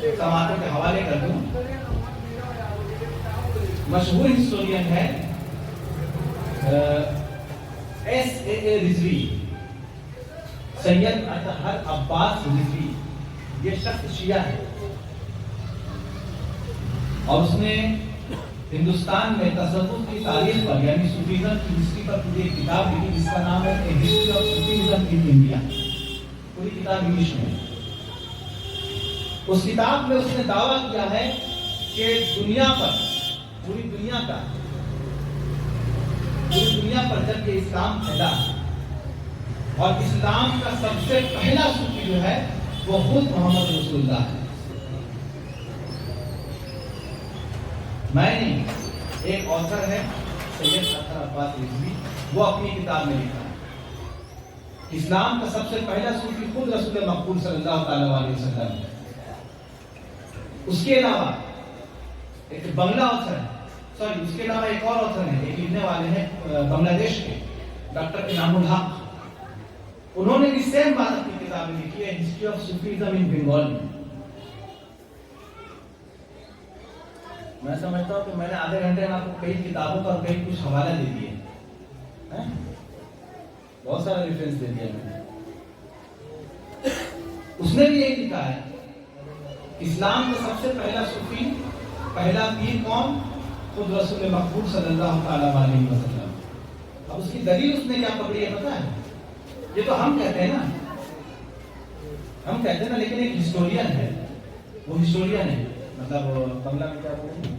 کے سماعتوں کے حوالے کر دوں. مشہور ہسٹورین ہے S.A.A. رضوی، سید اطہر عباس رضوی. یہ شخص شیعہ ہے. اور اس نے ہندوستان میں تصوف کی تاریخ پر یعنی صوفیزم کی ہسٹری پر پوری ایک کتاب لکھی جس کا نام ہے history of Sufism in India. پوری کتاب انگلش میں. اس کتاب میں اس نے دعویٰ کیا ہے کہ دنیا پر پوری دنیا پر جب یہ اسلام پھیلا اور اسلام کا سب سے پہلا صوفی جو ہے وہ خود محمد رسول اللہ ہے. میں نہیں، ایک آتھر ہے سید اختر عباس رضوی، وہ اپنی کتاب میں لکھا ہے اسلام کا سب سے پہلا صوفی خود رسول مقبول صلی اللہ تعالی علیہ وسلم ہے. اس کے علاوہ ایک بنگلہ آتھر ہے، اس کے علاوہ ایک اور آتھر ہے، ایک لکھنے والے ہیں بنگلہ دیش کے ڈاکٹر انعام الحق. انہوں نے بھی سیم بات اپنی کتاب میں لکھی ہے ہسٹری آف صوفیزم ان بنگال میں. میں سمجھتا ہوں کہ میں نے آدھے گھنٹے میں آپ کو کئی کتابوں کا اور کئی کچھ حوالہ دے دیے، بہت سارا ریفرنس دے دیا میں نے. اس نے بھی یہی لکھا ہے اسلام کا سب سے پہلا صوفی پہلا پیر کون؟ خود رسول مقبول صلی اللہ تعالی علیہ وسلم. اب اس کی دلیل اس نے کیا پکڑی ہے پتہ ہے؟ یہ تو ہم کہتے ہیں نا لیکن ایک ہسٹورین ہے، وہ ہسٹورین ہے مطلب بنگلہ میں کیا بولتے ہیں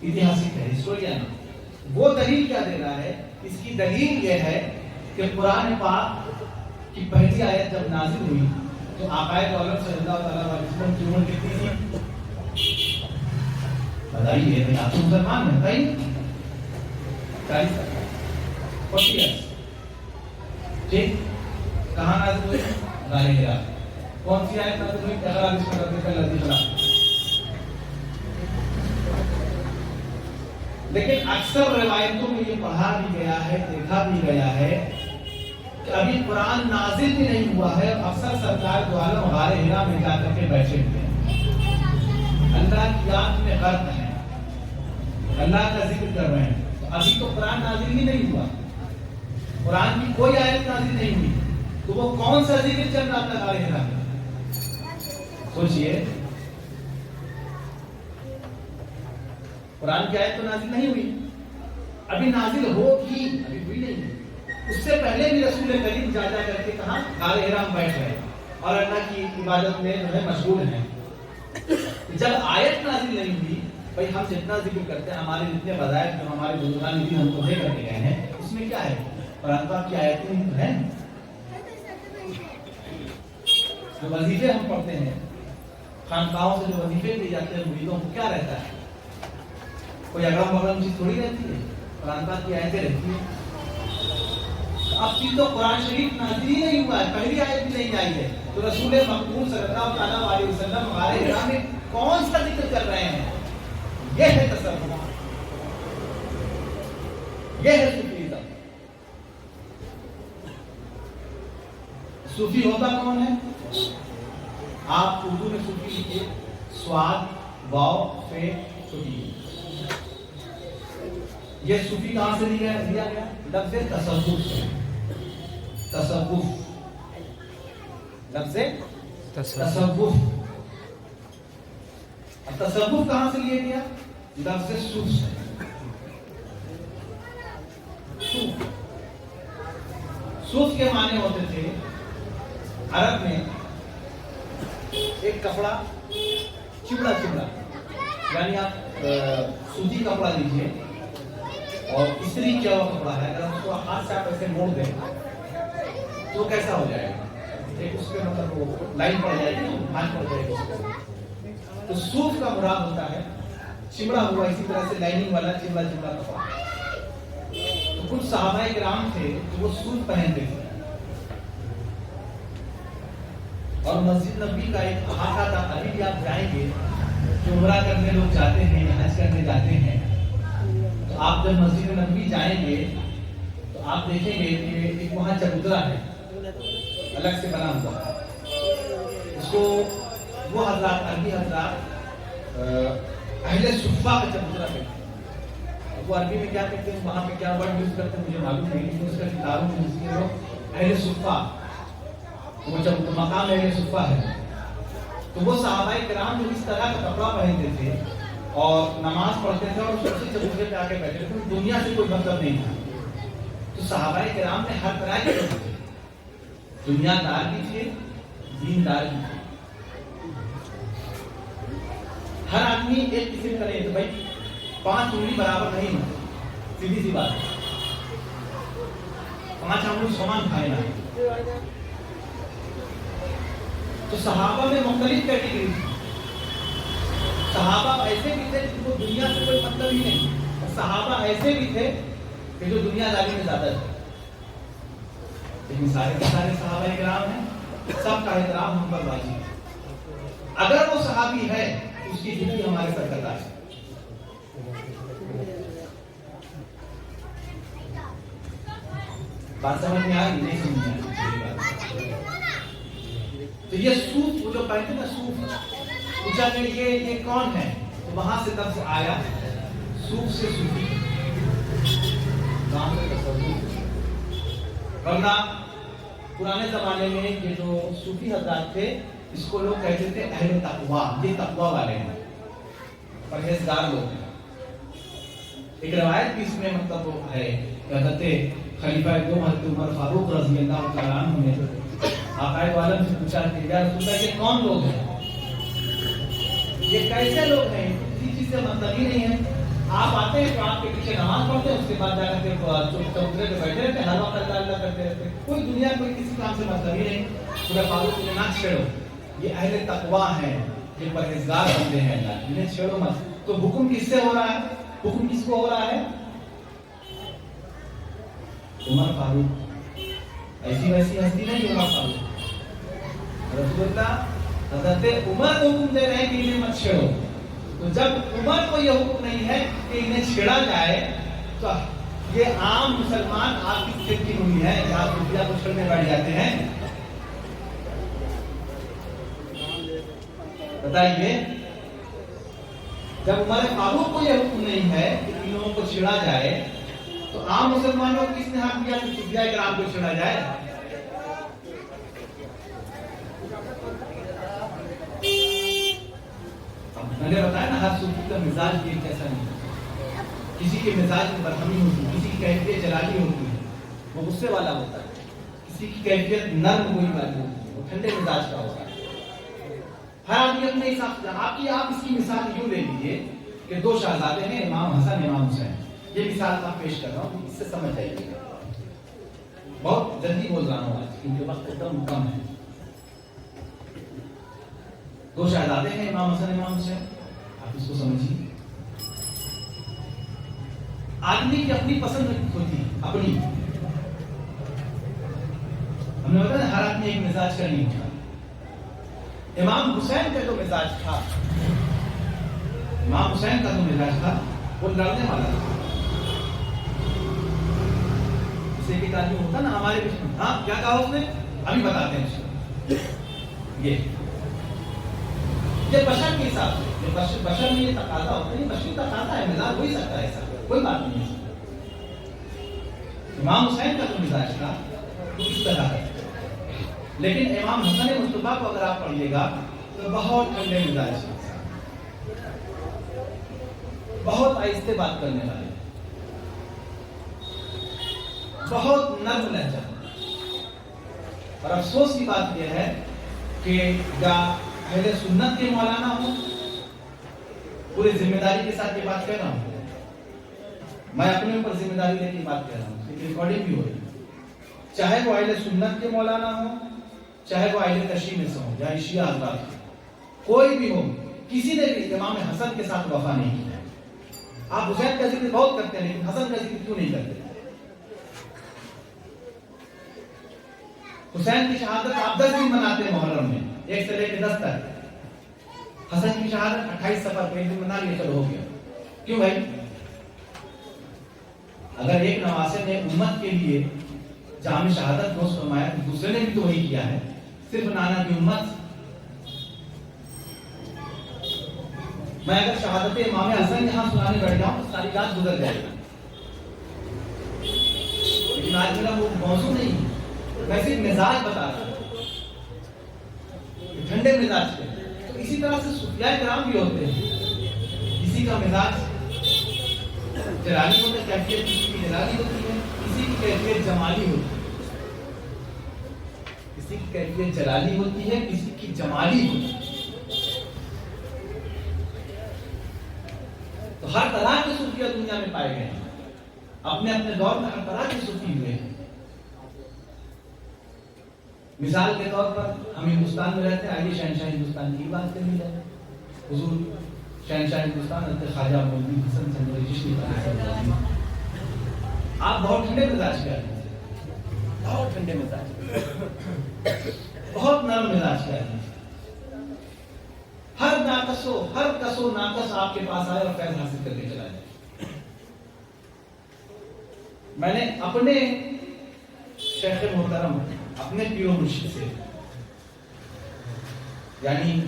اتہاسک ہے، ہسٹورین. وہ دلیل کیا دے رہا ہے؟ اس کی دلیل یہ ہے کہ قرآن پاک کی پہلی آیت جب نازل ہوئی تو آقا دو عالم صلی اللہ علیہ وسلم کی عمر کتنی تھی؟ بتائیے بھائی، آپ تو مسلمان ہیں، بتائیے. 40 ایئرس. ٹھیک. کہاں نازل ہوئی؟ غار حرا. کون سی آیت نازل ہوئی؟ اقرا بسم ربک الذی خلق. لیکن اکثر روایتوں میں یہ پڑھا بھی گیا ہے، دیکھا بھی گیا ہے کہ ابھی قرآن نازل بھی نہیں ہوا ہے. اکثر سرکار دو عالم غار حرا میں جا کر کے بیٹھے ہوئے ہیں، اللہ کی یاد میں غرق ہیں، اللہ کا ذکر کر رہے ہیں. تو ابھی تو قرآن نازل ہی نہیں ہوا، قرآن کی کوئی آیت نازل نہیں ہوئی، تو وہ کون سا ذکر چل رہا تھا غار حرا میں؟ سوچئے. قرآن کی آیت تو نازل نہیں ہوئی، ابھی نازل ہوگی، ابھی ہوئی نہیں. اس سے پہلے بھی رسول کریم جا کر کے کہاں غار حرا میں بیٹھ رہے اور اللہ کی عبادت میں جو ہے مشغول ہیں. جب آیت نازل نہیں ہوئی، بھائی ہم جتنا ذکر کرتے ہیں، ہمارے جتنے وظائف جو ہمارے بزرگان دین ہم کو دے کر کے گئے ہیں، اس میں کیا ہے؟ قرآن پاک کی آیتیں ہیں. جو وظیفے ہم پڑھتے ہیں، خانقاہوں سے جو وظیفے دیے جاتے ہیں مریدوں کو، کیا رہتا ہے؟ کوئی اگرم بغرم چیز تھوڑی رہتی ہے، قرآن پاک کی آیتیں رہتی ہیں. اب چیز تو قرآن شریف نازل ہی نہیں ہوا ہے، پہلی آیت بھی نہیں آئی ہے، تو رسول مقبول صلی اللہ تعالیٰ علیہ وسلم غار حرا میں کون سا ذکر کر رہے ہیں؟ یہ ہے تصوف، یہ ہے صوفیزم. صوفی ہوتا کون ہے؟ آپ اردو میں صوفی لکھیے، سواد واو فے صوفی. یہ صوفی کہاں سے لیا گیا؟ لفظ تصوف سے. تصوف لفظ تصوف. اب تصوف کہاں سے لیا گیا؟ لفظ صوف سے. صوف کے معنی ہوتے تھے عرب میں ایک کپڑا چمڑا یعنی آپ سوتی کپڑا لیجیے اور استری کیا ہوا کپڑا ہے، اگر اس کو ہاتھ سے آپ ایسے موڑ دیں تو کیسا ہو جائے گا؟ ایک اس پہ مطلب وہ لائن پڑ جائے گی، بھاج پڑ جائے گی. تو صوف کا مراد ہوتا ہے چمڑا ہوا اسی طرح سے لائننگ والا چمڑا کپڑا. تو کچھ صحابہ کرام تھے جو وہ صوف پہنتے تھے، اور مسجد نبی کا ایک احاطہ تھا. ابھی بھی آپ جائیں گے، جو عمرہ کرنے لوگ جاتے ہیں، حج کرنے جاتے ہیں، تو آپ جب مسجد نبوی جائیں گے تو آپ دیکھیں گے کہ ایک وہاں چبوترا ہے الگ سے بنا ہوا. اس کو وہ حضرات، عربی حضرات اہل صفہ کا چبوترا کہتے ہیں. وہ عربی میں کیا کہتے ہیں، وہاں پہ کیا ورڈ یوز کرتے ہیں مجھے معلوم نہیں، لیکن اس کا کتابوں میں جس کے لوگ اہل صفہ، وہ جب مقام اہل صفہ ہے. تو وہ صحابہ کرام جو اس طرح کا کپڑا پہنتے تھے اور نماز پڑھتے تھے اور سب سے چبوترے پہ آ کے بیٹھے تھے، دنیا سے کوئی مطلب نہیں تھا. تو صحابہ کرام میں ہر طرح کے لوگ تھے، دنیا دار بھی تھے، دیندار بھی تھے. ہر آدمی ایک قسم کا نہیں تو بھائی 5 انگلی برابر نہیں ہوتی، سیدھی سی بات ہے. 5 انگلی سامان کھائے نہ. تو صحابہ میں مختلف کیٹیگری تھی. صحابہ ایسے بھی تھے جن کو دنیا سے کوئی مطلب ہی نہیں، اور صحابہ ایسے بھی تھے کہ جو دنیا داری میں زیادہ تھے. لیکن سارے صحابہ کرام ہیں، سب کا احترام ہم پر واجب ہے. اگر وہ صحابی ہے اس کی زندگی ہمارے سر کرتا ہے. بات سمجھ میں آ گئی نہیں سمجھ میں آ گئی؟ تو یہ صوف، وہ جو کہتے ہیں نا صوف، پوچھا کہ یہ کون ہے؟ تو وہاں سے تب سے آیا صوف سے صوفی. ورنہ پرانے زمانے میں یہ جو صوفی حضرات تھے اس کو لوگ کہتے تھے اہل تقویٰ. یہ تقویٰ والے ہیں، پرہیزگار لوگ ہیں. ایک روایت بھی اس میں مطلب وہ ہے، حضرت خلیفہ دو حضرت عمر فاروق رضی اللہ تعالیٰ عنہ نے آقائے عالم سے پوچھا کہ یا رسول اللہ یہ کون لوگ ہیں، یہ کیسے لوگ ہیں، کسی چیز سے مطلب ہی نہیں ہے. آپ آتے ہیں تو آپ کے پیچھے نماز پڑھتے ہیں، اس کے بعد جا کر کے چبوترے پہ بیٹھے رہتے ہیں، ہر وقت اللہ اللہ کرتے رہتے ہیں، کوئی دنیا کوئی کسی کام سے مطلب ہی نہیں. خدا فاروق نے نہ چھیڑو، یہ اہل تقویٰ ہیں، یہ پرہیزگار بندے ہیں اللہ، انہیں چھیڑو مت. تو حکم کس سے ہو رہا ہے؟ حکم کس کو ہو رہا ہے؟ عمر فاروق. ایسی ویسی ہستی نہیں عمر فاروق. رسول اللہ حضرت عمر کو حکم دے رہے ہیں کہ انہیں مت چھیڑو. تو جب عمر کو یہ حکم نہیں ہے کہ انہیں چھیڑا جائے تو یہ عام مسلمان آپ کی کھیت کی ہوئی ہے کہ آپ روپیہ کو چھڑنے بیٹھ جاتے ہیں. بتائیے، جب عمر فاروق کو یہ حکم نہیں ہے کہ ان لوگوں کو چھیڑا جائے تو عام مسلمانوں کو کس نے حق دیا کہ صوفیاء کرام کو چھیڑا جائے؟ میں نے بتایا نا، ہر صوفی کا مزاج بھی ایسا نہیں ہے. کسی کے مزاج میں برہمی ہوتی ہے، کسی کی کیفیت جلالی ہوتی ہے، وہ غصے والا ہوتا ہے. کسی کی کیفیت نرم ہوئی والی ہوتی ہے، وہ ٹھنڈے مزاج کا ہوتا ہے. ہر آدمی اپنے حساب سے. آپ اس کی مثال یوں لے لیجیے کہ 2 شہزادے ہیں، امام حسن امام حسین. یہ مثال میں پیش کر رہا ہوں، اس سے سمجھ جائیے گا. بہت جلدی بول رہا ہوں آج کیونکہ وقت ایک دم کم ہے. 2 شہزادے ہیں، امام حسن امام حسین. آپ اس کو سمجھیے. آدمی کی اپنی پسند ہوتی ہے، اپنی. ہم نے بتایا ہر آدمی ایک مزاج کا نہیں ہوتا. امام حسین کا جو مزاج تھا، امام حسین کا جو مزاج تھا وہ لڑنے والا تھا. اسے ایک آدمی ہوتا نا ہمارے بیچ میں، ہاں کیا کہا اس نے، ابھی بتاتے ہیں اس کو. یہ بشر کے حساب سے، بشر میں یہ تقاضا ہوتا ہے، یہ بشری تقاضا ہے، مزاج ہو ہی سکتا ہے، ایسا کوئی بات نہیں ہے. امام حسین کا جو مزاج تھا وہ کس طرح ہے. لیکن امام حسن مصطفیٰ کو اگر آپ پڑھیے گا تو بہت ٹھنڈے مزاج ہیں، بہت آہستہ بات کرنے والے، بہت نرم لہجہ. اور افسوس کی بات یہ ہے کہ یا اہل سنت کے مولانا ہوں، پوری ذمہ داری کے ساتھ یہ بات کہہ رہا ہوں، میں اپنے اوپر ذمہ داری لے کے بات کہہ رہا ہوں، لیکن ریکارڈنگ بھی ہو رہی ہے. چاہے وہ اہل سنت کے مولانا ہوں، چاہے وہ اہل تشیع میں سے ہوں یا شیعہ حضرات ہوں، کوئی بھی ہو، کسی نے بھی امام حسن کے ساتھ وفا نہیں کیا. آپ حسین کا ذکر بہت کرتے ہیں لیکن حسن کا ذکر کیوں نہیں کرتے؟ حسین کی شہادت آپ 10 دن مناتے ہیں محرم میں، 1 سے لے کے 10 تک. حسن کی شہادت 28 صفر پہ 1 دن منا لیا، چلو ہو گیا. کیوں بھائی؟ اگر ایک نواسے نے امت کے لیے جام شہادت نوش فرمایا تو دوسرے نے بھی تو وہی کیا ہے. صرف نانا کی امت. میں اگر شہادت امام حسن یہاں سنانے بیٹھ جاؤں تو ساری رات گزر جائے گا، لیکن آج میرا وہ موضوع نہیں ہے. میں صرف مزاج بتا رہا ہوں، ٹھنڈے مزاج کے. تو اسی طرح سے صوفیاء کرام بھی ہوتے ہیں، کسی کا مزاج جلالی ہوتا ہے، کیفیت کسی کی جلالی ہوتی ہے، کسی کی کیفیت جمالی ہوتی ہے، کسی کی کیفیت جلالی ہوتی ہے، کسی کی جمالی ہوتی ہے. تو ہر طرح کے صوفیہ دنیا میں پائے گئے ہیں، اپنے اپنے دور میں ہر طرح کے صوفی ہوئے ہیں. مثال کے طور پر ہم ہندوستان میں رہتے ہیں، آئیے شہنشاہ ہندوستان کی بات کر لی جائے. حضور شہنشاہ ہندوستان حضرت خواجہ معین حسن چندری چشتی رحمۃ. آپ بہت ٹھنڈے مزاج کے آدمی تھے، بہت ٹھنڈے مزاج، بہت نرم مزاج کے آدمی تھے. ہر کس و ناقص آپ کے پاس آئے اور فیض حاصل کر کے چلا جائے. میں نے اپنے شیخ محترم، اپنے پیر و مرشد سے، یعنی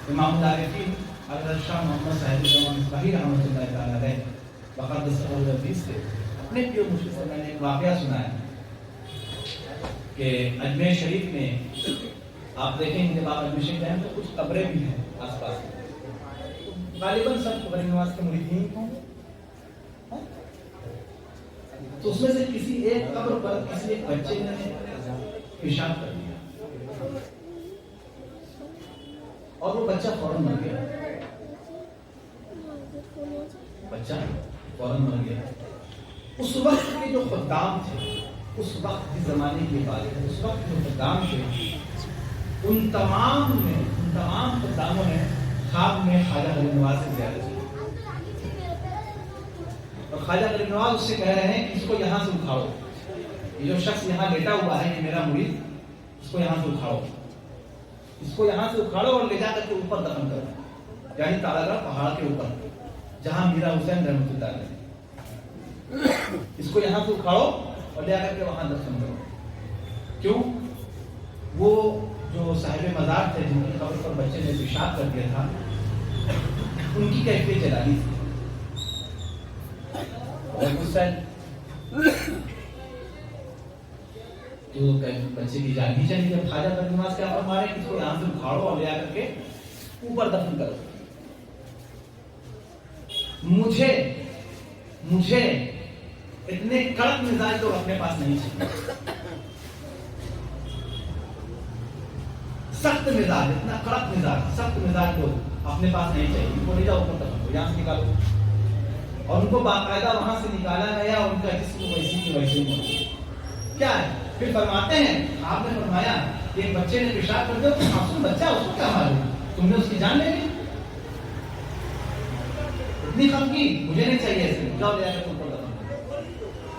امام العارفین حضرت شاہ محمد صاحب زمان مصباحی رحمۃ اللہ تعالیٰ علیہ بقدس سرور العزیز سے، اپنے پیر و مرشد سے میں نے ایک واقعہ سنا ہے کہ اجمیر شریف میں آپ دیکھیں گے جب آپ اجمیر شریف جائیں تو کچھ قبریں بھی ہیں آس پاس میں، غالباً سب قبر نواز کے مریدین ہوں. تو اس میں سے کسی ایک قبر پر کسی ایک بچے نے پیشاب کر دیا اور وہ بچہ فوراً مر گیا. بچہ فوراً مر گیا. اس وقت کے جو خدام تھے، اس وقت کے زمانے کی بات ہے، اس وقت جو خدام تھے، ان تمام خداموں نے خواب میں خواجہ غریب نواز سے زیارت کی. اور خواجہ غریب نواز اس سے کہہ رہے ہیں کہ اس کو یہاں سے اٹھاؤ، یہ جو شخص یہاں لیٹا ہوا ہے، یہ میرا مرید، اس کو یہاں سے اٹھاؤ، اس کو یہاں سے اکھاڑو اور لے جا کر کے اوپر دفن کرو، یعنی تالاگڑھ پہاڑ کے اوپر جہاں میرا حسین رحمۃ اللہ علیہ، اس کو یہاں سے اکھاڑو اور لے جا کر کے وہاں دفن کرو. کیوں؟ وہ جو صاحب مزار تھے جن کی قبر پر بچے نے پیشاب کر دیا تھا، ان کی کیفیت جلالی تھی. تو بچے کی جان بھی چلی. جب خواجہ غریب نواز کیا فرمارے کہ اس کو یہاں سے اکھاڑو اور لے جا کر کے اوپر دفن کرو. مجھے اتنے کڑک مزاج تو اپنے پاس نہیں چاہیے. سخت مزاج، اتنا کڑک مزاج، سخت مزاج کو اپنے پاس نہیں چاہیے. ان کو لے جاؤ اوپر دفن کرو، یہاں سے نکالو. اور ان کو باقاعدہ وہاں سے نکالا گیا، ان کا جسم ویسی کی ویسی موجود. کیا ہے؟ پھر فرماتے ہیں، آپ نے فرمایا کہ ایک بچے نے پیشاب کر دیا، تو معصوم بچہ، اس کو کیا معلوم، تم نے اس کی جان لے لی. اتنی خفگی مجھے نہیں چاہیے ایسے، جاؤ لے جا کر اوپر دفن کرو.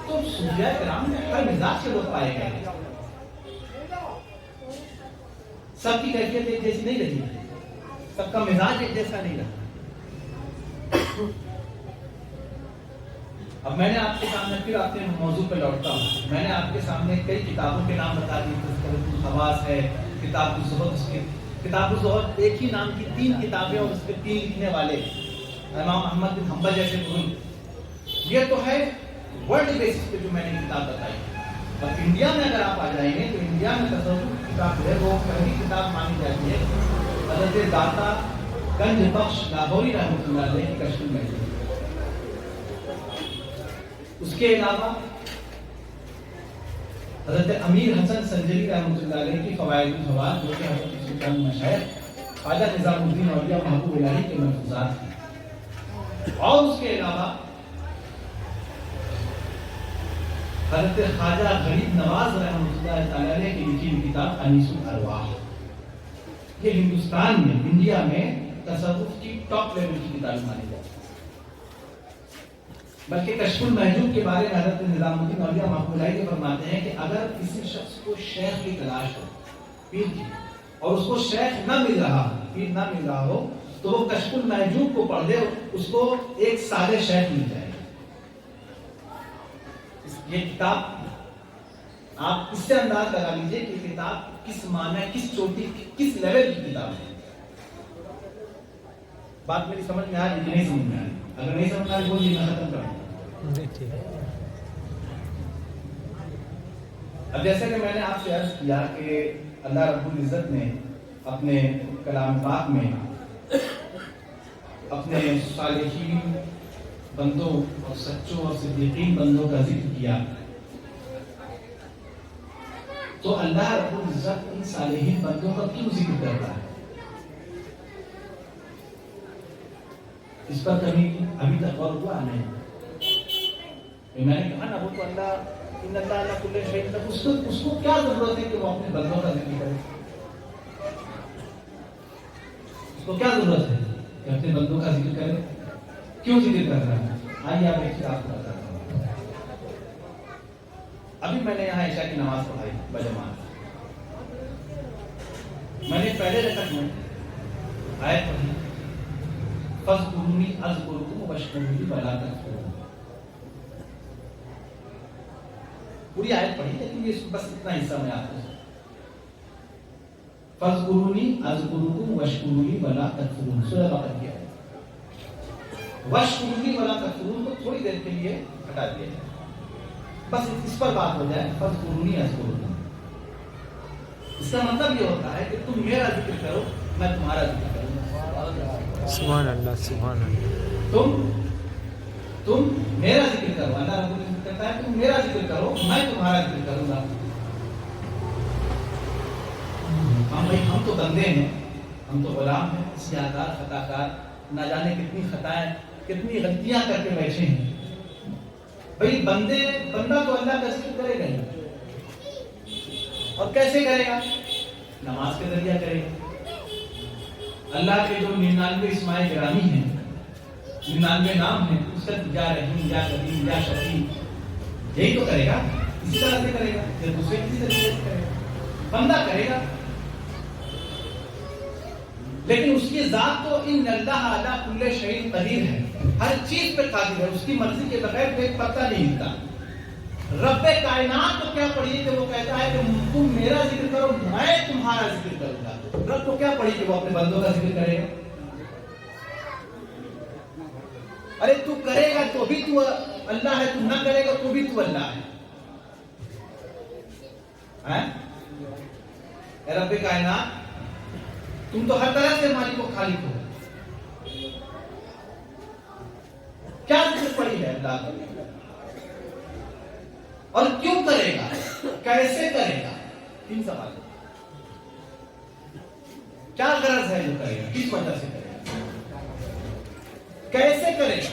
تو صوفیاء کرام میں ہر مزاج کے لوگ پائے گئے. سب کی کیفیت ایک جیسی نہیں رہی، سب کا مزاج ایک جیسا نہیں رہا. اب میں نے آپ کے سامنے پھر اپنے موضوع پہ لوٹتا ہوں. میں نے آپ کے سامنے کئی کتابوں کے نام بتا دیے. تذکرۃ الحواس ہے، کتاب الزہد، اس کی کتاب الزہد ایک ہی نام کی 3 کتابیں اور اس کے 3 لکھنے والے امام احمد بن حنبل جیسے بزرگ. یہ تو ہے ورلڈ بیسس پہ جو میں نے کتاب بتائی. اور انڈیا میں اگر آپ آ جائیں گے تو انڈیا میں تصوف کی کتاب ہے، وہ پہلی کتاب مانی جاتی ہے حضرت داتا گنج بخش لاہوری رحمۃ اللہ علیہ کی کشف المحجوب. اس کے علاوہ حضرت امیر حسن سنجری رحمۃ اللہ علیہ کی فوائد الفوائد، جو کہ حضرت سلطان مشائخ خواجہ نظام الدین اولیاء محبوب الہی کے ملفوظات ہیں. اور اس کے علاوہ حضرت خواجہ غریب نواز رحمۃ اللہ تعالی علیہ کی لکھی ہوئی کتاب انیس الارواح. یہ ہندوستان میں، انڈیا میں تصوف کی ٹاپ لیول کی کتاب مانی جاتی ہے. بلکہ کشف المحجوب کے بارے میں حضرت نظام الدین اولیاء محبوب الہی کے فرماتے ہیں کہ اگر کسی شخص کو شیخ کی تلاش ہو، پیر کی، اور اس کو شیخ نہ مل رہا، پیر نہ مل رہا ہو، تو وہ کشف المحجوب کو پڑھ دے، اس کو ایک صالح شیخ مل جائے گا. یہ کتاب آپ اس سے انداز لگا لیجئے کہ کتاب کس معنی، کس چوٹی، کس لیول کی کتاب ہے. بات میری سمجھ میں آ رہی ہے؟ نہیں سمجھ میں آ رہی؟ اگر نہیں سمجھ میں آ رہی بولیے، میں ختم کروں. اب جیسے کہ میں نے آپ سے عرض کیا کہ اللہ رب العزت نے اپنے کلام پاک میں اپنے صالحین بندوں اور سچوں اور صدیقین بندوں کا ذکر کیا، تو اللہ رب العزت ان صالحین بندوں کا کیوں ذکر کر رہا ہے؟ اس پر کبھی ابھی تک غور ہوا نہیں؟ میں نے کہا نا، وہ تو اللہ ان اللہ علی کل شیء قدیر، اس کو کیا ضرورت ہے کہ وہ اپنے بندوں کا ذکر کرے؟ اس کو کیا ضرورت ہے کہ اپنے بندوں کا ذکر کرے؟ کیوں ذکر کر رہا ہے؟ آئیے آپ ایک آپ کو بتاتا ہوں۔ ابھی میں نے یہاں عشاء کی نماز پڑھائی بجماعت، میں نے پہلے رکعت میں آیت پڑھی، فاذکرونی اذکرکم واشکروا ولا تکفرون، پوری آیت پڑھی لیکن یہ بس اتنا حصہ میں آپ کو، فاذکرونی اذکرکم واشکروا ولا تکفرون، سورہ بقرہ کی آیت، واشکروا ولا تکفرون کو تھوڑی دیر کے لیے ہٹا دیا جائے، بس اس پر بات ہو جائے، فاذکرونی اذکرکم۔ اس کا مطلب یہ ہوتا ہے کہ تم میرا ذکر کرو، میں تمہارا ذکر کروں۔ سبحان اللہ، سبحان اللہ۔ تم میرا ذکر کرو، اللہ رب العزت کہتا ہے تم میرا ذکر کرو، میں تمہارا ذکر کروں گا۔ ہم تو بندے ہیں، ہم تو غلام ہیں، سیاہکار، خطاکار، نہ جانے کتنی خطائیں، کتنی غلطیاں کر کے بیٹھے ہیں۔ بھئی بندہ تو اللہ کا ذکر کرے گا ہی، اور کیسے کرے گا؟ نماز کے ذریعہ کرے گا۔ اللہ کے جو 99 اسماء گرامی ہیں، 99 نام ہیں، اس کا یا رحیم، یا کریم، یا شفیع، یہی تو کرے گا، اسی طرح سے کرے گا، یا دوسرے کسی طریقے سے کرے گا؟ بندہ کرے گا، لیکن اس کی ذات تو ان اللہ علی کل شیء قدیر ہے، ہر چیز پہ قادر ہے، اس کی مرضی کے بغیر ایک پتہ نہیں ہلتا۔ رب کائنات کو کیا پڑھی کہ وہ کہتا ہے کہ تم میرا ذکر کرو، میں تمہارا ذکر کروں گا۔ رب کو کیا پڑھی کہ وہ اپنے بندوں کا ذکر کرے گا؟ ارے تو کرے گا تو بھی تو اللہ ہے، تو نہ کرے گا تو بھی تو اللہ ہے۔ اے رب کائنات، تم تو ہر طرح سے مالک و خالق ہو، کیا ذکر پڑھی ہے اللہ کو؟ اور کیوں کرے گا؟ کیسے کرے گا؟ 3 سوال۔ کیا غرض ہے جو کرے گا؟ کس وجہ سے کرے گا؟ کیسے کرے گا؟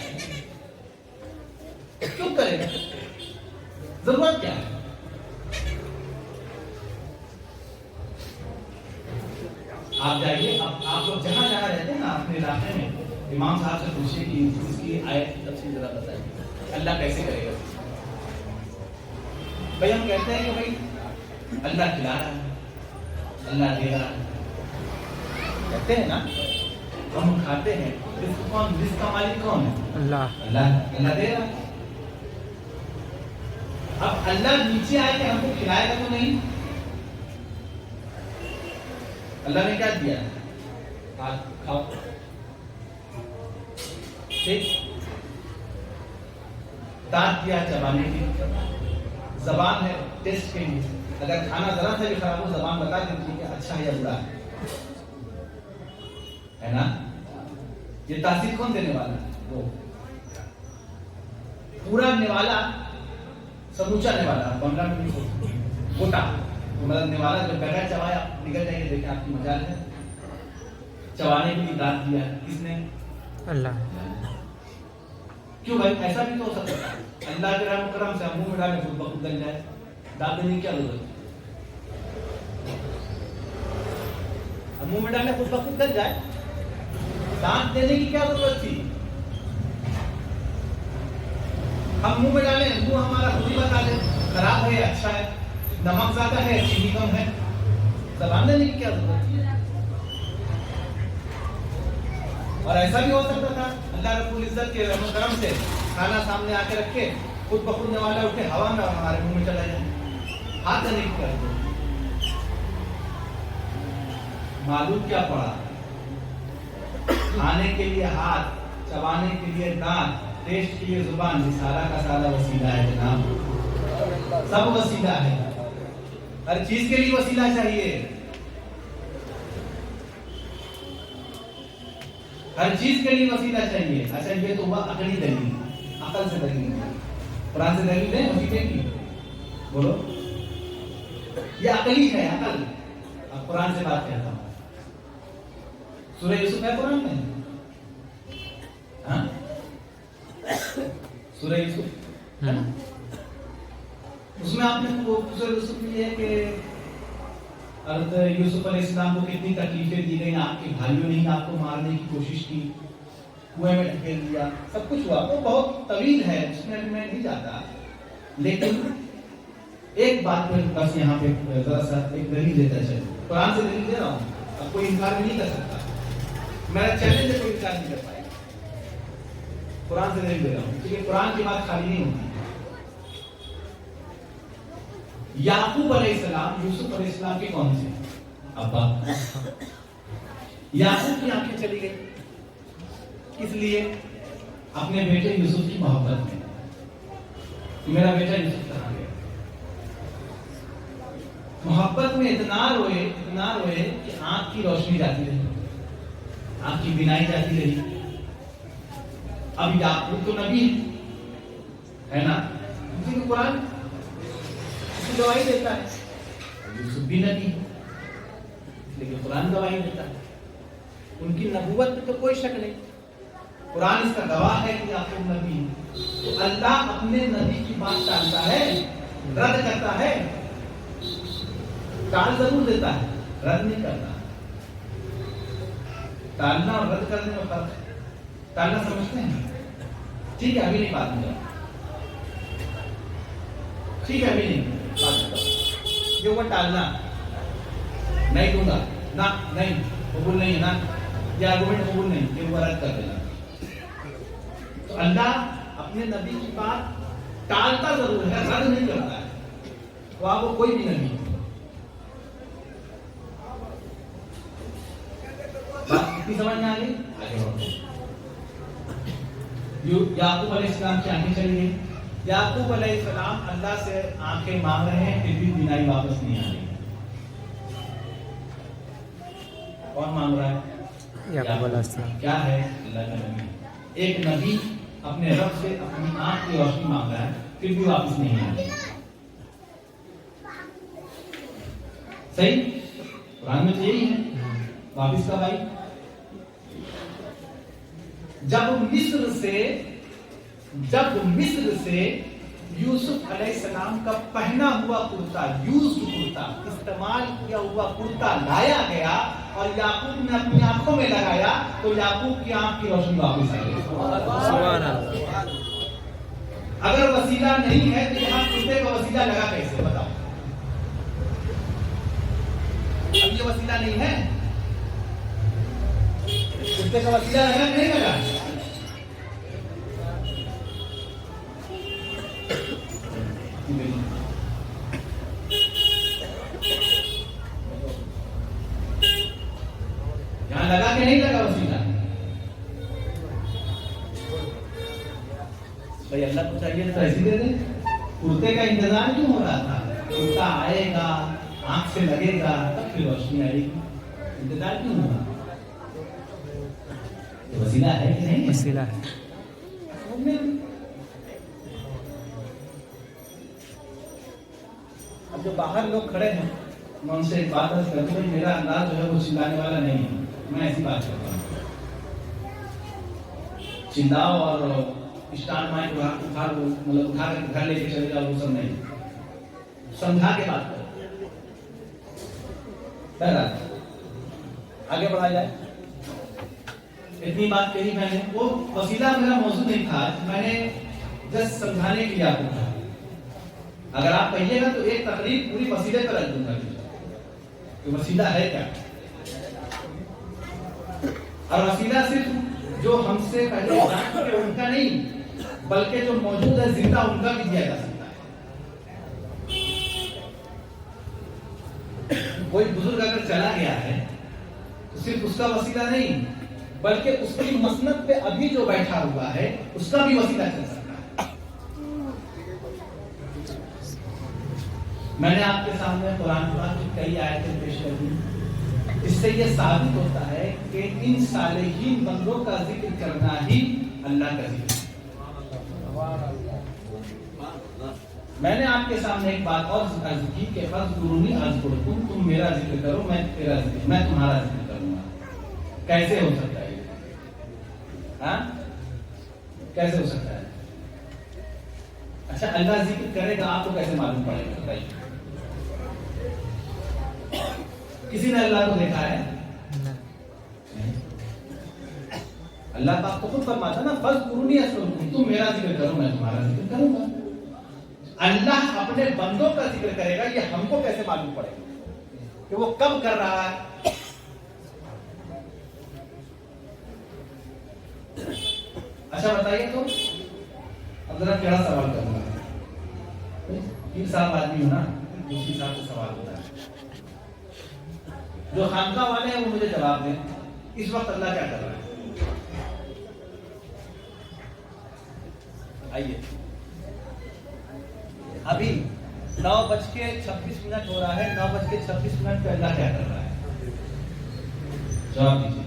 کیوں کرے گا؟ ضرورت کیا ہے؟ آپ جائیے، آپ لوگ جہاں جہاں رہتے ہیں نا اپنے علاقے میں، امام صاحب سے پوچھیے کہ اس کی آیت کی تفصیل ذرا بتائیے، اللہ کیسے کرے گا؟ بھائی ہم کہتے ہیں کہ بھائی اللہ کھلا رہا ہے، اللہ دے رہا ہے، کہتے ہیں نا، ہم کھاتے ہیں، رزق کا مالک کون ہے؟ اللہ دے رہا ہے۔ اب اللہ نیچے آئے کہ ہم کو کھلائے گا تو نہیں؟ اللہ نے کیا دیا؟ کھاؤ، ٹھیک، دانت دیا چبانے کی، زبان ہے ٹیسٹ کے لیے، اگر کھانا ذرا سا بھی خراب ہو زبان بتا دیتی کہ اچھا ہے یا برا ہے نا؟ یہ تاثیر کون دینے والا ہے؟ وہ پورا نوالا، سموچا نوالا، 15 منٹ موٹا مطلب نوالا جو بغیر چبایا نکل جائے، دیکھیں آپ کی مجال ہے، چبانے کے لیے دانت دیا ہے کس نے؟ اللہ۔ کیوں بھائی؟ ایسا بھی تو ہو سکتا ہے اللہ کے رحم کرم سے منہ میں ڈالے خود بخود گل جائے، دانت دینے کی کیا ضرورت ہے؟ منہ میں ڈالے خود بخود گل جائے، دانت دینے کی کیا ضرورت تھی؟ ہم منہ میں ڈالیں، منہ ہمارا خود ہی بتا دے خراب ہے اچھا ہے، نمک زیادہ ہے چینی کم ہے، زبان دینے کی کیا ضرورت تھی؟ اور ایسا بھی ہو سکتا تھا اللہ رب العزت کے رحم و کرم سے کھانا سامنے آ کے رکھے، خود بخود نوالا اٹھے ہوا میں اور ہمارے منہ میں چلا جائے، ہاتھ دینے کی کر دو۔ معلوم کیا پڑا؟ کھانے کے لیے ہاتھ، چبانے کے لیے دانت، ٹیسٹ کے لیے زبان، یہ سارا کا سارا وسیلہ ہے جناب، سب وسیلہ ہے، ہر چیز کے لیے وسیلہ چاہیے۔ ہر چیز کے لیے وسیلہ چاہیے. اچھا یہ تو ہوا عقلی دلیل, عقل سے دلیل. قرآن سے دلیل ہے وسیلے کی؟ بولو. یہ عقلی ہے, عقل. اب قرآن سے بات کرتا ہوں. سورہ یوسف ہے قرآن میں؟ ہاں سورہ یوسف ہے نا؟ اس میں آپ نے سورہ یوسف میں یہ ہے کہ حضرت یوسف علیہ السلام کو کتنی تکلیفیں دی گئی, آپ کے بھائیوں نے آپ کو مارنے کی کوشش کی, کنویں میں ڈھکیل دیا, سب کچھ ہوا. وہ بہت طویل ہے, اس میں میں نہیں جاتا. لیکن ایک بات پہ بس یہاں پہ ذرا سا ایک دلیل دیتا چلو. قرآن سے دلیل دے رہا ہوں, اب کوئی انکار نہیں کر سکتا. میرا چیلنج ہے, کوئی انکار نہیں کر پائے. قرآن سے دلیل دے رہا ہوں کیونکہ قرآن کی بات خالی نہیں ہوتی. یعقوب علیہ السلام یوسف علیہ السلام کے کون سے ابا؟ یعقوب کی آنکھیں چلی گئی کس لیے؟ اپنے بیٹے یوسف کی محبت میں. میرا بیٹا یوسف کہاں گیا؟ محبت میں اتنا روئے کہ آنکھ کی روشنی جاتی رہی, آنکھ کی بینائی جاتی رہی. اب یعقوب تو نبی ہے نا, اسی کو قرآن گواہی دیتا ہے. یوسف بھی نبی لیکن قرآن گواہی دیتا ہے. ان کی نبوت میں تو کوئی شک نہیں, قرآن اس کا گواہ ہے کہ یعقوب نبی ہے. تو اللہ اپنے نبی کی بات ٹالتا ہے, رد کرتا ہے. ٹال ضرور دیتا ہے, رد نہیں کرتا. ٹالنا اور رد کرنے میں فرق ہے. ٹالنا سمجھتے ہیں؟ ٹھیک ہے ابھی نہیں بات نہیں, ٹھیک ہے ابھی نہیں یہ وہ ٹالنا, نہیں دوں گا نا, نہیں قبول نہیں ہے نا, یہ آرگومنٹ قبول نہیں, یہ وہ رد کر دینا. تو اللہ اپنے نبی کی بات ٹالتا ضرور ہے, رد نہیں کرتا ہے. تو آپ وہ کوئی بھی نبی بات کتنی سمجھ میں آ گئی؟ یعقوب علیہ السلام کی آنکھیں چلی گئی. یعقوب علیہ السلام اللہ سے آنکھیں مانگ رہے ہیں, پھر بھی بینائی واپس نہیں آ رہی. کون مانگ رہا ہے؟ یعقوب علیہ السلام. کیا ہے؟ اللہ کا نبی. ایک نبی اپنے رب سے اپنی آنکھ کی روشنی مانگ رہا ہے, پھر بھی واپس نہیں آ رہی. صحیح؟ قرآن میں تو یہی ہے. واپس کب آئی؟ جب مصر سے یوسف علیہ السلام کا پہنا ہوا کرتا, یوزڈ کرتا, استعمال کیا ہوا کرتا لایا گیا اور یعقوب نے اپنی آنکھوں میں لگایا, تو یعقوب کی آنکھ کی روشنی واپس آ گئی. سبحان اللہ. اگر وسیلہ نہیں ہے تو یہاں کرتے کا وسیلہ لگا کیسے؟ بتاؤ. اب یہ وسیلہ نہیں ہے, کرتے کا وسیلہ لگا نہیں لگا. یہاں لگا کہ نہیں لگا وسیلہ؟ بھائی اللہ کو چاہیے تو ایسی دے دیں. کرتے کا انتظار کیوں ہو رہا تھا؟ کرتا آئے گا, آنکھ سے لگے گا, تب پھر روشنی آئے گی. انتظار کیوں ہوا؟ وسیلہ ہے کہ نہیں؟ وسیلہ ہے. اب جو باہر لوگ کھڑے ہیں میں ان سے ایک بات کرتا ہوں, میرا انداز جو ہے وہ چلانے والا نہیں ہے. میں ایسی بات کرتا ہوں, چلاؤ اور اسٹانڈ مائک اٹھا کر گھر لے کے چلے جاؤ, وہ سب نہیں. سمجھا کے بات کرو, آگے بڑھا جائے. اتنی بات کہی میں نے, وہ وسیلہ میرا موضوع نہیں تھا, میں نے جسٹ سمجھانے کے لیے آپ کو کہا. اگر آپ کہیے گا تو ایک تقریب پوری وسیلے پر رکھ دوں گا کہ وسیلہ ہے کیا. اور وسیلہ صرف جو ہم سے پہلے ان کا نہیں, بلکہ جو موجود ہے زندہ ان کا بھی دیا جا سکتا ہے. کوئی بزرگ اگر چلا گیا ہے تو صرف اس کا وسیلہ نہیں, بلکہ اس کی مسند پہ ابھی جو بیٹھا ہوا ہے اس کا بھی وسیلہ چل سکتا ہے. میں نے آپ کے سامنے قرآن پاک کی کئی آیتیں پیش کر دی, اس سے یہ ثابت ہوتا ہے کہ ان صالحین بندوں کا ذکر کرنا ہی اللہ کا ذکر ہے۔ میں نے آپ کے سامنے ایک بات اور عرض کی کہ فَاذْكُرُونِی أَذْكُرْکُم، تم میرا ذکر کرو میں تیرا ذکر، میں تمہارا ذکر کروں گا۔ کیسے ہو سکتا ہے یہ؟ ہاں کیسے ہو سکتا ہے؟ اچھا اللہ ذکر کرے گا آپ کو کیسے معلوم پڑے گا بتائیے؟ کسی نے اللہ کو دیکھا ہے؟ اللہ تو آپ کو خود فرماتا نا فَاذْكُرُونِی أَذْكُرْکُم، تم میرا ذکر کرو میں تمہارا ذکر کروں گا۔ اللہ اپنے بندوں کا ذکر کرے گا، یہ ہم کو کیسے معلوم پڑے گا کہ وہ کب کر رہا ہے؟ اچھا بتائیے تو اب ذرا کیا سوال کروں گا، پیر صاحب آدمی ہو نا، دوسری صاحب کو سوال ہوتا ہے، جو خانقاہ والے ہیں وہ مجھے جواب دیں اس وقت اللہ کیا کر رہا ہے؟ آئیے ابھی 9:26 ہو رہا ہے، 9:26 پہ اللہ کیا کر رہا ہے؟ جواب دیجیے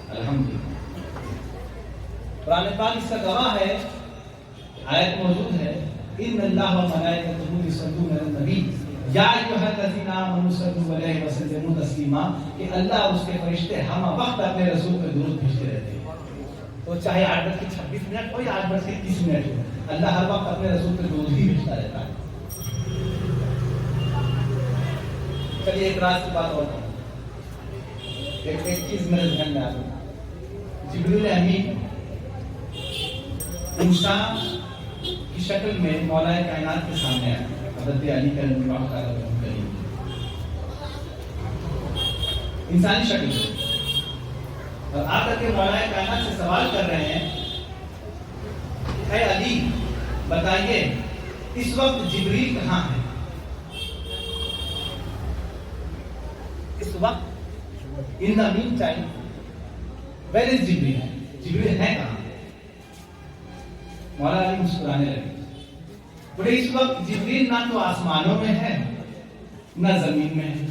الحمدللہ۔ قرآن پاک اس کا گواہ ہے، آیت موجود ہے، ان اللہ و ملائکتہ یصلون علی النبی یا ایھا الذین آمنوا صلوا علیہ وسلموا تسلیما، کہ اللہ اور اس کے فرشتے ہم وقت اپنے رسول پہ درود بھیجتے رہتے ہیں، تو چاہے 8:26 ہو یا 8:30 ہو، اللہ ہر وقت اپنے رسول پہ درود ہی بھیجتا رہتا ہے۔ چلیے ایک راز کی بات اور کروں، ایک چیز میرے ذہن میں آ گئی، جبریل امین انسان کی شکل میں مولا کائنات کے سامنے آئے، حضرت علی کریم اللہ تعالیٰ عنہ کریم، انسانی شکل میں، اور آ کر کے مولا کائنات سے سوال کر رہے ہیں، اے علی بتائیے اس وقت جبریل کہاں ہے؟ اس وقت in the meantime where is جبریل؟ جبریل ہے کہاں؟ مولا علی مسکرانے لگے، بولے اس وقت جبریل نہ تو آسمانوں میں ہے نہ زمین میں ہے،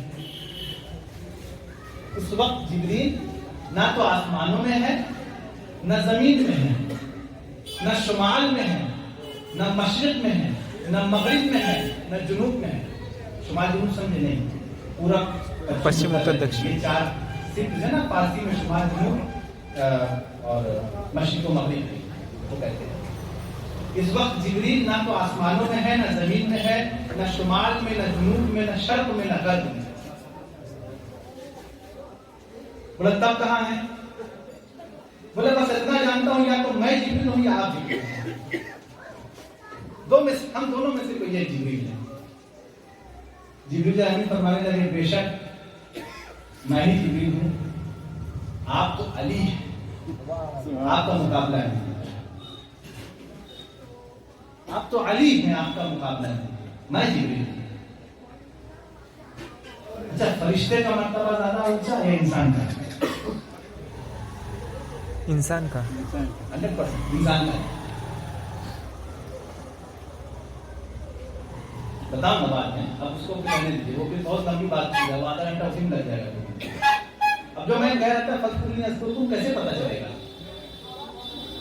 اس وقت جبریل نہ تو آسمانوں میں ہے نہ زمین میں ہے، نہ شمال میں ہے نہ مشرق میں ہے نہ مغرب میں ہے نہ جنوب میں ہے۔ شمال جنوب سمجھے نہیں، پورا پشچم اتر دکشن، یہ چار صرف ہے نا، فارسی میں شمال جنوب اور مشرق و مغرب وہ کہتے ہیں۔ اس وقت جبریل نہ تو آسمانوں میں ہے نہ زمین میں ہے، نہ شمال میں نہ جنوب میں نہ شرق میں نہ غرب میں۔ بولا تب کہاں ہے؟ بولا بس اتنا جانتا ہوں یا تو میں جبریل ہوں یا آپ جبریل ہیں، ہم دونوں میں سے کوئی ایک جبریل ہے۔ جبریل امین فرمانے لگے بے شک میں ہی جبریل ہوں، آپ تو علی ہیں، آپ کا مقابلہ ہے، آپ تو علی ہیں، آپ کا مقابلہ ہے، میں جبریل ہوں۔ اچھا فرشتے کا مرتبہ زیادہ اونچا ہے انسان کا؟ انسان کا 100% انسان کا۔ بتاؤں نا بات ہے، اب اس کو کہنے دیجیے، وہ پھر بہت لمبی بات کی ہے، وہ آدھا گھنٹہ اسی میں لگ جائے گا۔ اب جو میں کہہ رہا تھا فَاذْكُرُونِی أَذْكُرْکُم کیسے پتہ چلے گا؟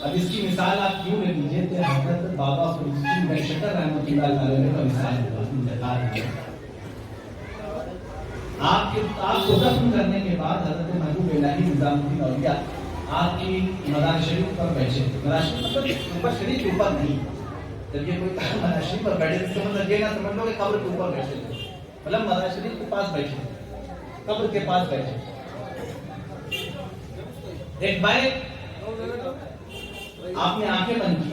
اب اس کی مثال آپ کیوں لے لیجیے کہ حضرت بابا فرید بن شکر رحمۃ اللہ علیہ کا مثال آپ کو دفن کرنے کے بعد حضرت محبوب الہی نظام الدین اولیاء آپ کی مزار شریف پر بیٹھے، مزار شریف مطلب اوپر شریف کے اوپر نہیں، جب یہ کوئی مزار شریف پر بیٹھے اس کا مطلب یہ نہ سمجھ لو کہ قبر کے اوپر بیٹھے تھے، مطلب مزار شریف کے پاس بیٹھے، قبر کے پاس بیٹھے۔ ایک بار آپ نے آنکھیں بند کی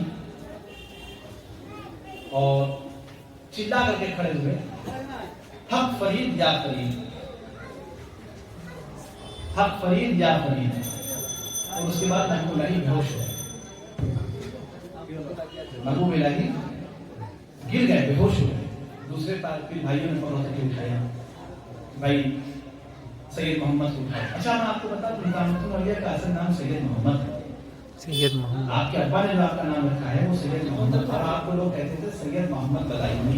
اور چلا کر کے کھڑے ہوئے، حق فرید یا فرید، حق فرید یا فرید، اور اس کے بعد محبوب الہی بے ہوش ہوئے، محبوب الہی گر گئے، بے ہوش ہوئے۔ دوسرے پھر بھائیوں نے فوراً سے اٹھایا، بھائی سید محمد کو اٹھایا۔ اچھا میں آپ کو بتا دوں نظام الدین اولیاء کا اصل نام سید محمد ہے، سید محمد، آپ کے ابا نے جو آپ کا نام رکھا ہے وہ سید محمد، اور آپ کو لوگ کہتے تھے سید محمد بلائمی۔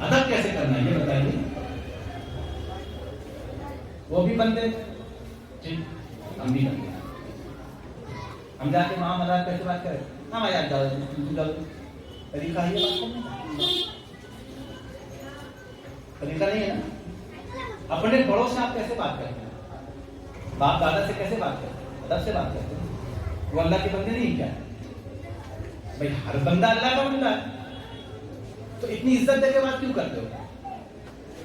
ادب کیسے کرنا ہے یہ بتائیے. وہ بھی بندے ٹھیک, ہم بھی بندے. ہم جا کے وہاں مذاق کیسے بات کریں؟ ہاں میں یاد جاؤ طریقہ یہ بات کرنے کا طریقہ نہیں ہے نا. اپنے بڑوں سے آپ کیسے بات کرتے ہیں؟ باپ دادا سے کیسے بات کرتے ہیں؟ ادب سے بات کرتے ہیں. وہ اللہ کے بندے نہیں کیا بھائی؟ ہر بندہ اللہ کا بندہ ہے. تو اتنی عزت دے کے بات کیوں کرتے ہو؟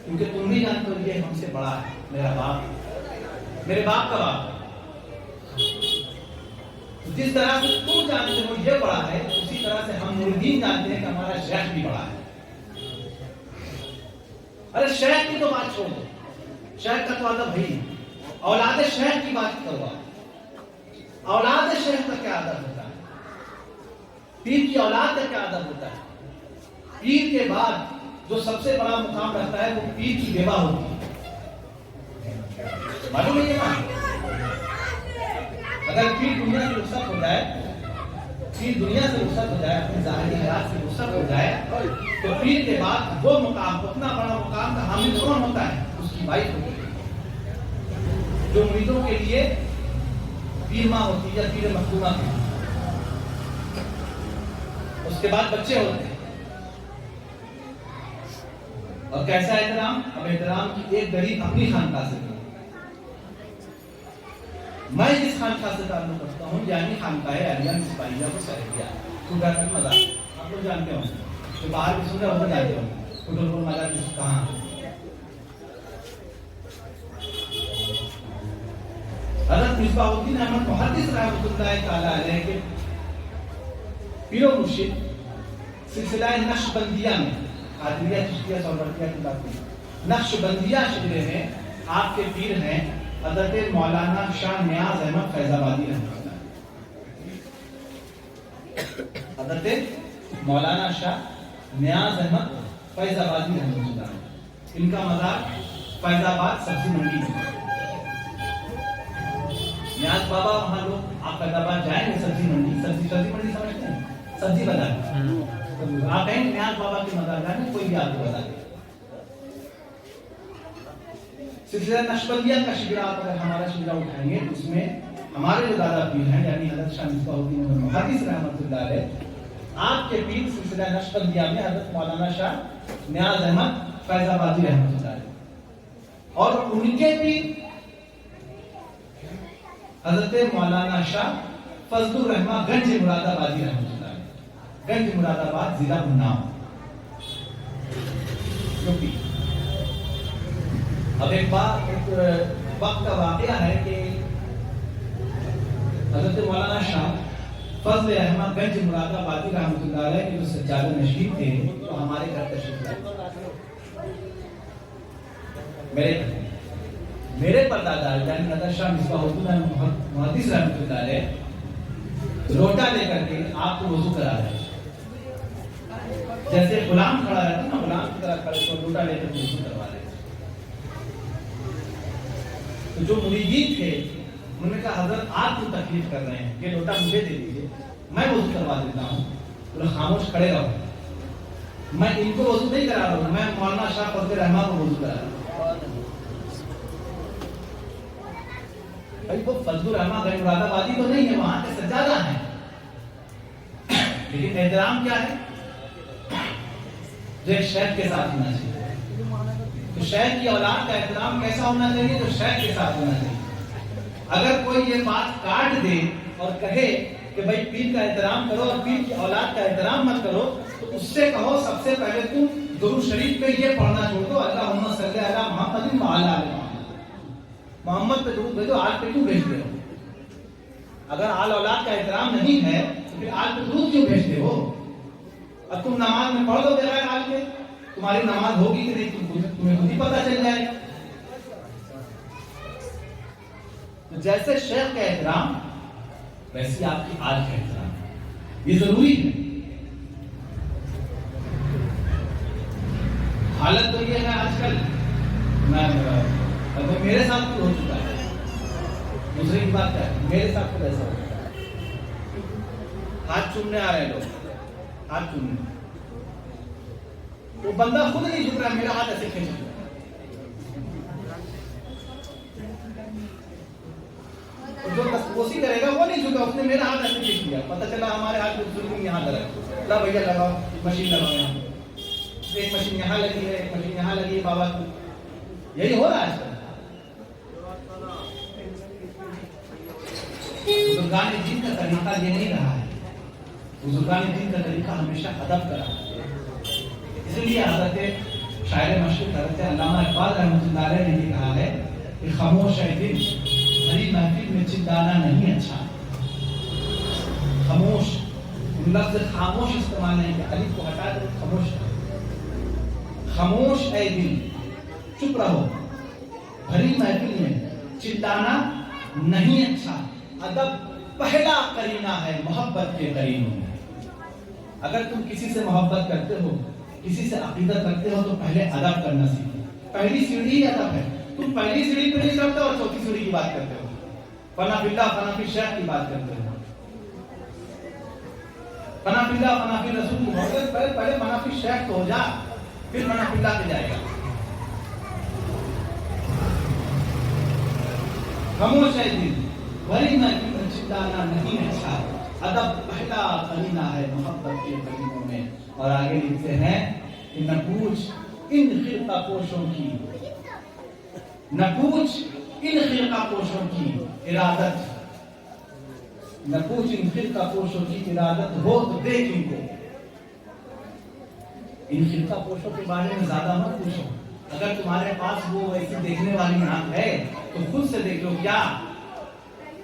کیونکہ تم بھی جانتے ہو یہ ہم سے بڑا ہے, میرا باپ, میرے باپ کا باپ. جس طرح سے تم جانتے ہو یہ بڑا ہے, اسی طرح سے ہم مریدین جانتے ہیں کہ ہمارا شیخ بھی بڑا ہے. ارے شیخ کی تو بات چھوڑ دو, شیخ کا تو ادب ہے. اولاد شیخ کی بات کرو. اولاد شیخ کا کیا ادب ہوتا ہے؟ پیر کی اولاد کا کیا ادب ہوتا ہے؟ پیر کے بعد جو سب سے بڑا مقام رہتا ہے وہ پیر کی بیوہ ہوتی ہے. معلوم ہے یہ بات؟ اگر پیر دنیا سے رخصت ہو جائے, پیر دنیا سے رخصت ہو جائے, اپنی ظاہری حیات سے رخصت ہو جائے, تو پیر کے بعد وہ مقام, اتنا بڑا مقام کا حامل کون ہوتا ہے؟ اس کی وائف ہوتی ہے, جو مریدوں کے لیے پیر ماں ہوتی ہے یا پیر مخدومہ ہوتی ہے. اس کے بعد بچے ہوتے ہیں. اور کیسا احترام؟ اب احترام کی ایک دلیل اپنی خانقاہ سے. میں جس خانقاہ سے تعلق رکھتا ہوں یعنی خانقاہ عالیہ مصباحیہ کو سرحدیہ صوبہ کا مزار, آپ لوگ جانتے ہوں, جو باہر بھی سن رہے وہ جانتے ہوں کٹل پور مزار کہاں. حضرت مصباح الدین احمد محدث رحمۃ اللہ تعالی علیہ کے پیر و مرشد سلسلہ نقشبندیہ میں, قادریہ چشتیہ سہروردیہ کی بات نہیں, نقشبندیہ شجرے میں آپ کے پیر ہیں حضرت مولانا شاہ نیاز احمد فیض آبادی رحمۃ اللہ. حضرت مولانا شاہ نیاز احمد فیض آبادی رحمۃ اللہ. ان کا مزار فیض آباد سبزی منڈی میں. نیاز بابا وہاں لوگ, آپ فیض آباد جائیں گے سبزی منڈی, سبزی منڈی سمجھتے ہیں, سبزی بازار, آپ کہیں نیاز بابا کے مزار جائیں, کوئی بھی آپ کو بتا دے. سلسلہ نقشبندیہ کا شجرہ آپ اگر ہمارا شجرہ اٹھائیں گے اس میں ہمارے جو دادا پیر ہیں یعنی حضرت شاہ مصباح الدین احمد محدث رحمۃ اللہ علیہ, آپ کے پیر سلسلہ نقشبندیہ میں حضرت مولانا شاہ نیاز احمد فیض آبادی رحمۃ اللہ علیہ, اور ان کے پیر حضرت مولانا شاہ فضل الرحمہ گنج مراد آبادی رحمۃ اللہ علیہ. گنج مراد آباد ضلع اناؤ یوپی. اب ایک وقت کا واقعہ ہے کہ حضرت مولانا شاہ فضل احمد گنج مراد آبادی رحمۃ اللہ علیہ کے جو سجادہ نشین تھے تو ہمارے گھر تشریف لائے. میرے پردادا یعنی حضرت شاہ مصباح الدین محدث رحمۃ اللہ علیہ لوٹا لے کر کے آپ کو وضو کرا رہے, جیسے غلام کھڑا رہتا نا, غلام کی طرح کھڑے تو لوٹا لے کر وضو کروا رہے. تو جو مریدین تھے انہوں نے کہا حضرت آپ کو تکلیف کر رہے ہیں, یہ لوٹا مجھے دے دیجیے, میں وضو کروا دیتا ہوں. تو خاموش کھڑے رہو, میں ان کو وضو نہیں کرا رہا ہوں, میں مولانا شاہ فضل الرحمہ کو وضو کرا رہا ہوں. بھائی وہ فضل الرحمہ گنج مراد آبادی تو نہیں ہے, وہاں کے سجادہ ہیں, لیکن احترام کیا ہے جو ایک شیخ کے ساتھ ہونا چاہیے. تو شیخ کی اولاد کا احترام کیسا ہونا چاہیے؟ تو شیخ کے ساتھ ہونا چاہیے. اگر کوئی یہ بات کاٹ دے اور کہے کہ بھائی پیر کا احترام کرو اور پیر کی اولاد کا احترام مت کرو, تو اس سے کہو سب سے پہلے تم درود شریف پہ یہ پڑھنا چھوڑ دو, اللہم صلی علی محمد وعلی آل محمد پہ درود بھیجو, آل پہ کیوں بھیجتے ہو؟ اگر آل اولاد کا احترام نہیں ہے تو پھر آل پہ درود کیوں بھیجتے ہو؟ اب تم نماز میں پڑھ دو بغیر آل کے, تمہاری نماز ہوگی کہ نہیں تمہیں خود ہی پتہ چل جائے گا. تو جیسے شیخ کا احترام ویسے آپ کی آل کا احترام, یہ ضروری ہے. حالت تو یہ ہے آج کل, میرے ساتھ بھی ہو چکا ہے, دوسرے کی بات کیا ہے, میرے ساتھ تو ایسا ہوتا ہے. ہاتھ چومنے آ رہے لوگ, ہاتھ چومنے, وہ بندہ خود نہیں جھک رہا، میرا ہاتھ ایسے کھینچ رہا ہے. جو تسبوسی کرے گا وہ نہیں جھکا، اس نے میرا ہاتھ ایسے کھینچ لیا. پتہ چلا ہمارے ہاتھ میں بزرگ یہاں درد، لا بھیا لگاؤ مشین لگاؤ. یہاں ایک مشین یہاں لگی ہے، ایک مشین یہاں لگی ہے بابا کی. یہی ہو رہا ہے. بزرگان دین کا طریقہ یہ نہیں رہا ہے. بزرگان دین کا طریقہ ہمیشہ ادب کا رہا ہے. اس لیے حضرت شاعر مشہور حضرت علامہ اقبال رحمۃ اللہ علیہ نے یہ کہا ہے کہ خاموش ہے دل بھری محفل میں چندانا نہیں اچھا. خاموش، لفظ خاموش استعمال نہیں کیا، الف کو ہٹا دو، خاموش. خاموش اے دل، چپ رہو، بھری محفل میں چندانا نہیں اچھا. ادب پہلا قرینہ ہے محبت کے قرینوں میں. اگر تم کسی سے محبت کرتے ہو، کسی سے عقیدت رکھتے ہو تو پہلے ادب کرنا سیکھو. پہلی سیڑھی ہی ادب ہے. تم پہلی سیڑھی پہ نہیں چڑھتے اور چوتھی سیڑھی کی بات کرتے ہو، فنا باللہ فنا فی الشیخ کی بات کرتے ہو. فنا باللہ فنا فی رسول کی پہلے فنا فی الشیخ تو ہو جا، پھر فنا باللہ پہ جائے گا. خاموش ہے دل بھری محفل میں چندانا نہیں اچھا. ادب پہلا قرینہ ہے محبت کے قرینوں میں. اور آگے لکھتے ہیں کہ نہ پوچھ ان خرقہ پوشوں کی، نہ پوچھ ان خرقہ پوشوں کی ارادت، نہ پوچھ ان خرقہ پوشوں کی ارادت ہو تو دیکھ ان کو. ان خرقہ پوشوں کے بارے میں زیادہ مت پوچھو. اگر تمہارے پاس وہ ایسی دیکھنے والی آنکھ ہے تو خود سے دیکھ لو. کیا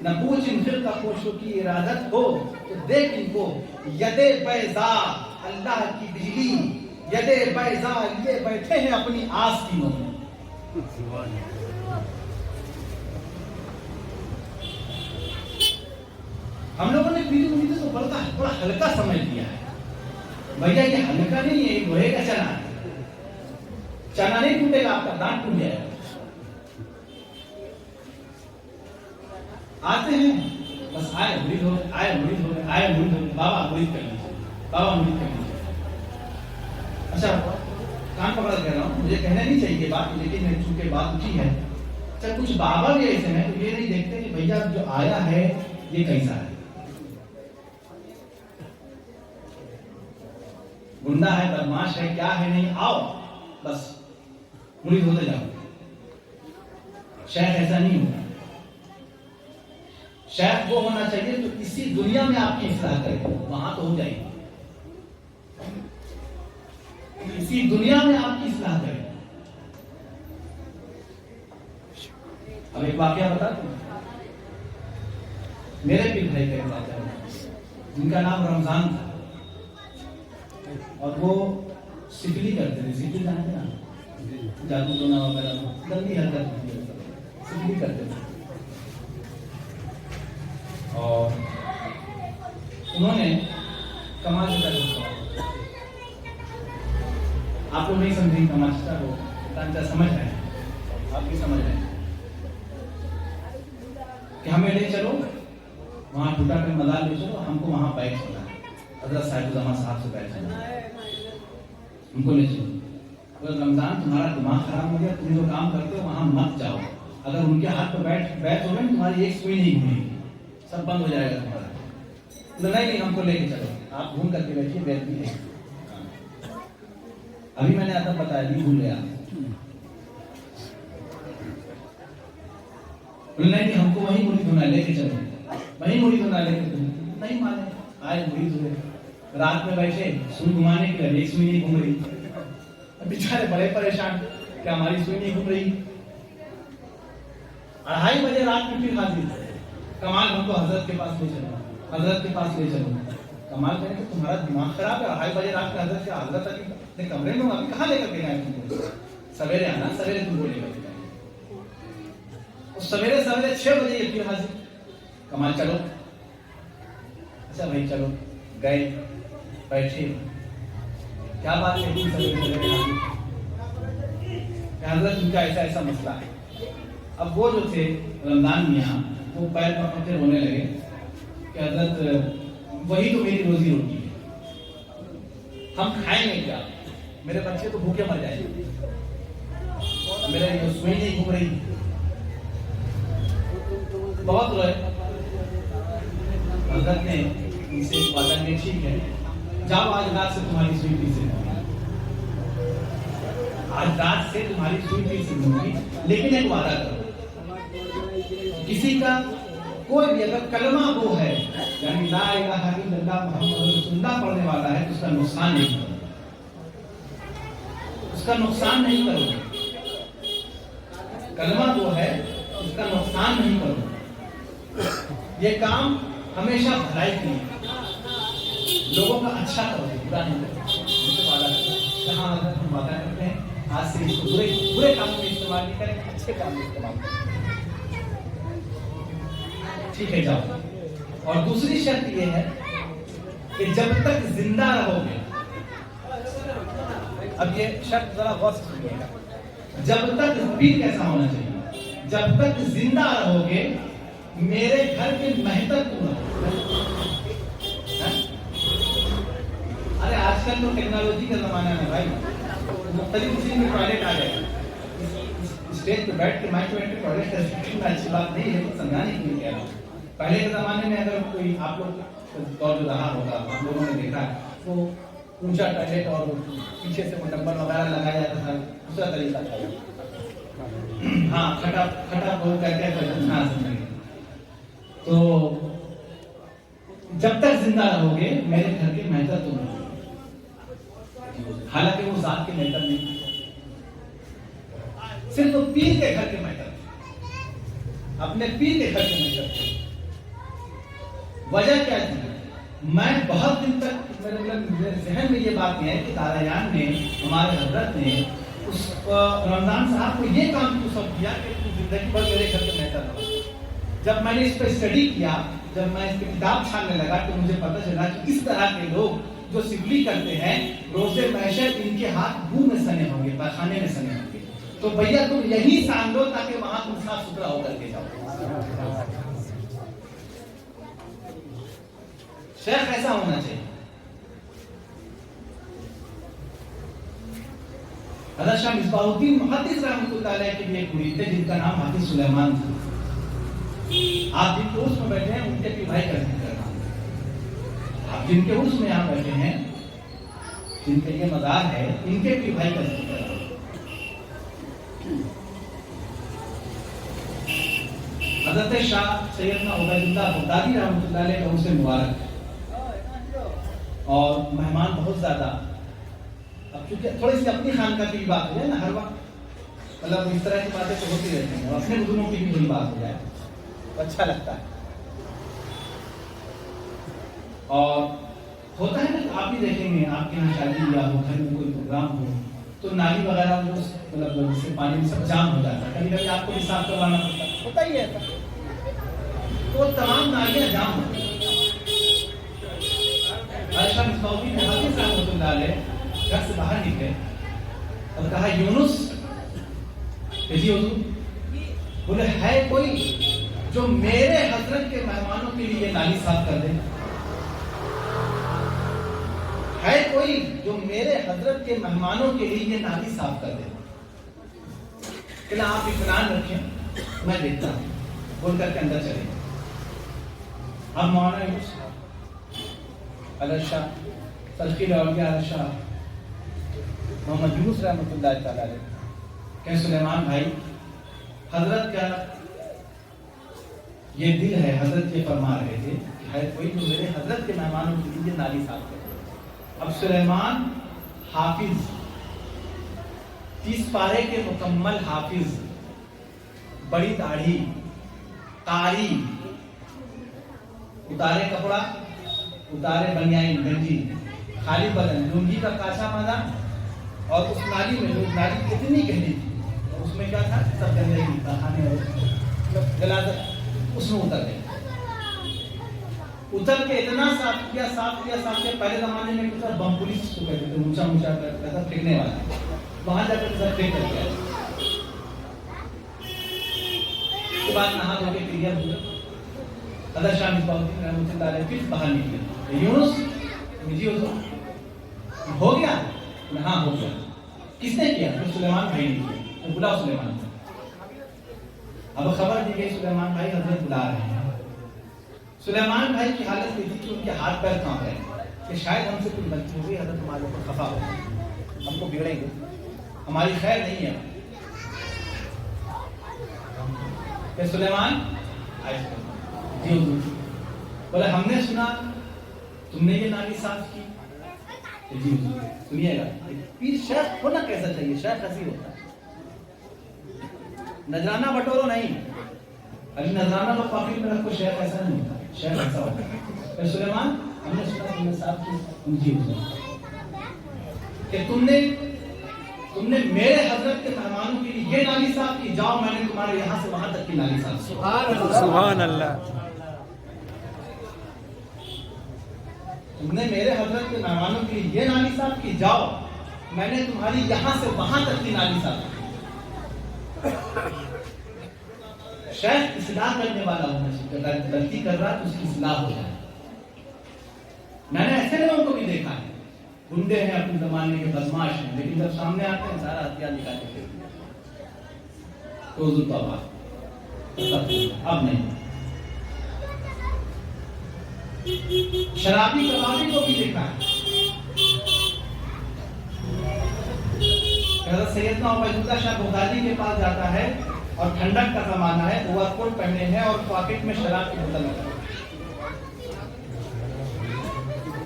نہ پوچھ ان خرقہ پوشوں کی ارادت ہو تو دیکھ ان کو. ید بیضا اللہ کی بجلی، ید بیضا یہ بیٹھے ہیں اپنی آستینوں میں. ہم لوگوں نے پیڑھی مریدوں کو بڑا ہلکا سمجھ لیا ہے. بھیا یہ ہلکا نہیں ہے، لوہے کا چنا ہے. چنا نہیں ٹوٹے گا، آپ کا دانت ٹوٹ جائے گا. آتے ہیں بس آئے مرید ہو گئے، آئے مرید ہو گئے، آئے مرید ہو گئے. بابا مرید کر لیجیے، بابا مرید کر لیجیے. اچھا کان پکڑا کہہ رہا ہوں، مجھے کہنا نہیں چاہیے بات، لیکن چونکہ بات اٹھی ہے. اچھا کچھ بابا بھی ایسے ہیں تو یہ نہیں دیکھتے کہ بھیا جو آیا ہے یہ کیسا ہے. گنڈا ہے، بدماش ہے، کیا ہے، نہیں آؤ بس مرید ہوتے جاؤ. شیخ ایسا نہیں ہوتا. شیخ وہ ہونا چاہیے تو اسی دنیا میں آپ کی اصلاح کرے، وہاں تو ہو جائے گی. اسی دنیا میں آپ کی اصلاح کرے. اب ایک واقعہ بتا دوں. میرے پیر بھائی کا ایک واقعہ ہے، جن کا نام رمضان تھا، اور وہ سکلی کرتے تھے. سکلی جانتے نا، جادو ٹونا وغیرہ لمبی حرکت سکلی کرتے تھے. اور انہوں نے کمال چچا کو، آپ لوگ نہیں سمجھیں کمال چچا کو، چچا سمجھ رہے ہیں، آپ بھی سمجھ رہے ہیں کہ ہمیں لے چلو وہاں ٹوٹا پہ مزار لے چلو، ہم کو وہاں بیٹھ چلا ہے. حضرت صاحب الزمان صاحب سے بیٹھ چلا ہے، ہم کو لے چلو. رمضان تمہارا دماغ خراب ہو گیا، تم جو کام کرتے ہو وہاں مت جاؤ. اگر ان کے ہاتھ پہ بیٹھ ہو گئے تمہاری ایک سوئی نہیں گھومے گی، سب بند ہو جائے گا تمہارا. نہیں ہم کو لے کے چلو، آپ گھوم کر کے بیٹھیے، بیٹھ بھی ہے. ابھی میں نے ادب بتایا، نہیں بھول گیا. نہیں ہم کو وہیں مرید ہونا، لے کے چلو وہیں مرید ہونا، لے کے چلو. نہیں مانے، آئے مرید ہوئے. رات میں بیٹھے سوئی گھمانے کے لیے، ایک سوئی نہیں گھوم رہی. بیچارے بڑے پریشان کہ ہماری سوئی نہیں گھوم رہی. 2:30 بجے رات میں پھر حاضر. کمال ہم کو حضرت کے پاس لے چلو، حضرت کے پاس لے چلو. کمال کہیں کہ تمہارا دماغ خراب ہے، 2:30 بجے رات میں حضرت کیا؟ حضرت اپنے کمرے میں ابھی کہاں لے کر کے گئے تم کو؟ سویرے آنا، سویرے تم کو لے کر کے گئے. سویرے 6 بجے پھر حاضر. کمال چلو. اچھا بھائی چلو. گئے، بیٹھے. کیا بات ہے حضرت ان کا ایسا ایسا مسئلہ ہے. اب وہ جو تھے رمضان میاں، وہ پیر پکڑ کے رونے لگے کہ حضرت وہی تو میری روزی روٹی ہے، ہم کھائیں گے کیا؟ میرے بچے تو بھوکے مر جائیں گے، میرے سوئی نہیں گھوم رہی، بہت روئے۔ حضرت نے ان سے وعدہ کیا ٹھیک ہے جاؤ آج رات سے تمہاری سوئی پی سے دوں گی، آج رات سے تمہاری سوئی پی سے دوں گی، لیکن ایک وعدہ کرو، کسی کا کوئی بھی اگر کلمہ وہ ہے یعنی لا الہ الا اللہ محمد رسول اللہ پڑھنے والا ہے تو اس کا نقصان نہیں کرو، اس کا نقصان نہیں کرو، کلمہ وہ ہے اس کا نقصان نہیں کرو، یہ کام ہمیشہ بھلائی کی لوگوں کا اچھا کرو، برا نہیں کرو، جہاں ہم وعدہ کرتے ہیں آج سے اس کو برے کاموں میں استعمال نہیں کریں، اچھے کام میں استعمال کریں، ٹھیک ہے جاؤ۔ اور دوسری شرط یہ ہے کہ جب تک زندہ رہو گے، اب یہ شرط ذرا غور سے سنیے گا، جب تک پیر کیسا ہونا چاہیے، جب تک زندہ رہو گے میرے گھر کے مہتر تو نہ، ارے آج کل تو ٹیکنالوجی کا زمانہ ہے بھائی، مختلف چیز میں ٹوائلٹ آ گئے، اسٹیج پہ بیٹھ کے مائک میں ٹوائلٹ کرنا اچھی بات نہیں ہے، سمجھانے کے لیے کہہ رہا ہوں۔ پہلے کے زمانے میں اگر کوئی آپ لوگ دور جو رہا ہوگا آپ لوگوں نے دیکھا وہ اونچا ٹوائلٹ اور پیچھے سے وہ ڈمبل وغیرہ لگایا جاتا تھا، دوسرا طریقہ تھا، ہاں کھٹا کھٹا بول کر کے سمجھیں۔ تو جب تک زندہ رہو گے میرے گھر کے مہتر تم رہو، حالانکہ وہ ذات کے مہتر نہیں، صرف وہ پیر کے گھر کے مہتر تھے، اپنے پیر کے گھر کے مہتر تھے۔ وجہ کیا تھی؟ میں بہت دن تک میرے ذہن میں یہ بات ہے کہ دادایان نے ہمارے حضرت نے اس رمضان صاحب کو یہ کام کیوں سب کیا کہ زندگی بھر میرے گھر کے مہتر رہو۔ جب میں نے اس پہ اسٹڈی کیا، جب میں اس پہ کتاب چھاننے لگا تو مجھے پتہ چلا کہ اس طرح کے لوگ جو سگلی کرتے ہیں روزے محشر ان کے ہاتھ منہ میں سنے ہوں گے، پاخانے میں سنے ہوں گے، تو بھیا تم یہی سان لو تاکہ وہاں تم صاف ستھرا ہو کر کے جاؤ۔ شیخ ایسا ہونا چاہیے۔ حضرت شاہ مصباح الدین محدث رحمۃ اللہ علیہ کے لیے ایک مرید تھے جن کا نام حافظ سلیمان تھا۔ آپ جن کے عرس میں بیٹھے ہیں ان کے بھی بھائی کا ذکر کر رہا ہوں، آپ جن کے عرس میں یہاں بیٹھے ہیں جن کے یہ مزار ہے ان کے بھی بھائی کا ذکر کر رہا ہوں۔ حضرت شاہ سیدنا عبید اللہ بغدادی رحمۃ اللہ علیہ کا عرس مبارک اور مہمان بہت زیادہ، اب چونکہ تھوڑی سی اپنی خانقاہ کی بھی بات ہو جائے نا ہر وقت، مطلب اس طرح کی باتیں تو ہوتی رہتی ہیں، اپنے بزرگوں کی بھی بڑی بات ہو جائے تو اچھا لگتا ہے۔ اور ہوتا ہے نا کہ آپ بھی دیکھیں گے آپ کے یہاں شادی یا ہو، گھر میں کوئی پروگرام ہو تو نالی وغیرہ جو مطلب جس سے پانی میں سب جام ہو جاتا ہے، کبھی کبھی آپ کو بھی صاف کروانا ہوتا ہی ہے، تو تمام نالیاں جام ہوتی ہیں۔ شاہ مصباح الدین حافظ رحمۃ اللہ علیہ گھر سے باہر نکلے اور کہا یونس جی حضور، بولے ہے کوئی جو میرے حضرت کے مہمانوں کے لیے نالی صاف کر دے؟ ہے کوئی جو میرے حضرت کے مہمانوں کے لیے یہ نالی صاف کر دے؟ کہ آپ اطمینان رکھیں میں دیکھتا ہوں، بول کر کے اندر چلے۔ اب مولانا یونس حضرت شاہ تلخی الاولیاء حضرت شاہ محمد یونس رحمۃ اللہ تعالی علیہ کہ سلیمان بھائی، حضرت کا یہ دل ہے، حضرت یہ فرما رہے تھے کہ ہے کوئی جو میرے حضرت کے مہمانوں کے لیے نالی صاف کرے۔ اب سلیمان حافظ، 30 پارے کے مکمل حافظ، بڑی داڑھی، قاری، اتارے کپڑا، اتارے بنیائی گنجی، خالی بدن، لنگی کا کاچا مانا، اور اس نالی میں نالی کتنی گہری تھی، اس میں کیا تھا سب گندے کی کھانے اس میں اتر گئے، اتر کے اتنا صاف کیا پہلے زمانے میں کچھ بم پولیس کو کہتے تھے، اونچا اونچا کرتا پھینکنے والا، وہاں جا کر سب پھینک کر گیا، اس کے بعد نہا دھو کے کلیئر ہوئے۔ حضرت شاہ مصباح الدین رحمۃ اللہ علیہ پھر باہر نکلے، یونس جی ہو گیا؟ ہاں ہو گیا. کس نے کیا؟ تو سلیمان بھائی نے کیا. تو بلاؤ سلیمان کو. اب خبر دی گئی سلیمان بھائی حضرت بلا رہے ہیں. سلیمان بھائی کی حالت یہ تھی کہ ان کے ہاتھ پیر کانپ رہے ہیں کہ شاید ہم سے کچھ غلطی ہو گئی, حضرت ہمارے اوپر خفا ہو گئی, ہم کو بگڑیں گے, ہماری خیر نہیں ہے. کہ سلیمان جی حضور. بولے ہم نے سنا تم نے یہ نالی صاف کی. جی حضور. سنیے گا, پیر شیخ ہونا کیسا چاہیے؟ شیخ ایسی ہوتا ہے, نذرانہ بٹورو نہیں. ابھی نذرانہ کو پاکٹ میں رکھو, شیخ ایسا نہیں ہوتا. شیخ ایسا ہوتا ہے. سلیمان ہم نے سنا تم نے صاف کی. جی حضور. کہ تم نے میرے حضرت کے مہمانوں کے لیے یہ نالی صاف کی. جاؤ میں نے تمہارے یہاں سے وہاں تک کی نالی صاف کی. سبحان اللہ. تم نے میرے حضرت کے مہمانوں کے لیے یہ نالی صاف کی. جاؤ میں نے تمہاری یہاں سے وہاں تک کی نالی صاف کی. شیخ اصلاح کرنے والا ہونا چاہیے. اگر غلطی کر رہا تو اس کی اصلاح ہو جائے. میں نے ایسے لوگوں کو بھی دیکھا ہے, گنڈے ہیں, اپنے زمانے کے بدماش ہیں, لیکن جب سامنے آتے ہیں سارا ہتھیار نکال کے پھینک دیتے ہیں. تو حضور بابا اب نہیں. شرابی کبابی کو بھی دیکھا ہے. حضرت سیدنا عبید اللہ شاہ بغدادی کے پاس جاتا ہے اور ٹھنڈک کا زمانہ ہے, اوور کوٹ پہنے ہیں اور پاکٹ میں شراب کی بوتل ہے,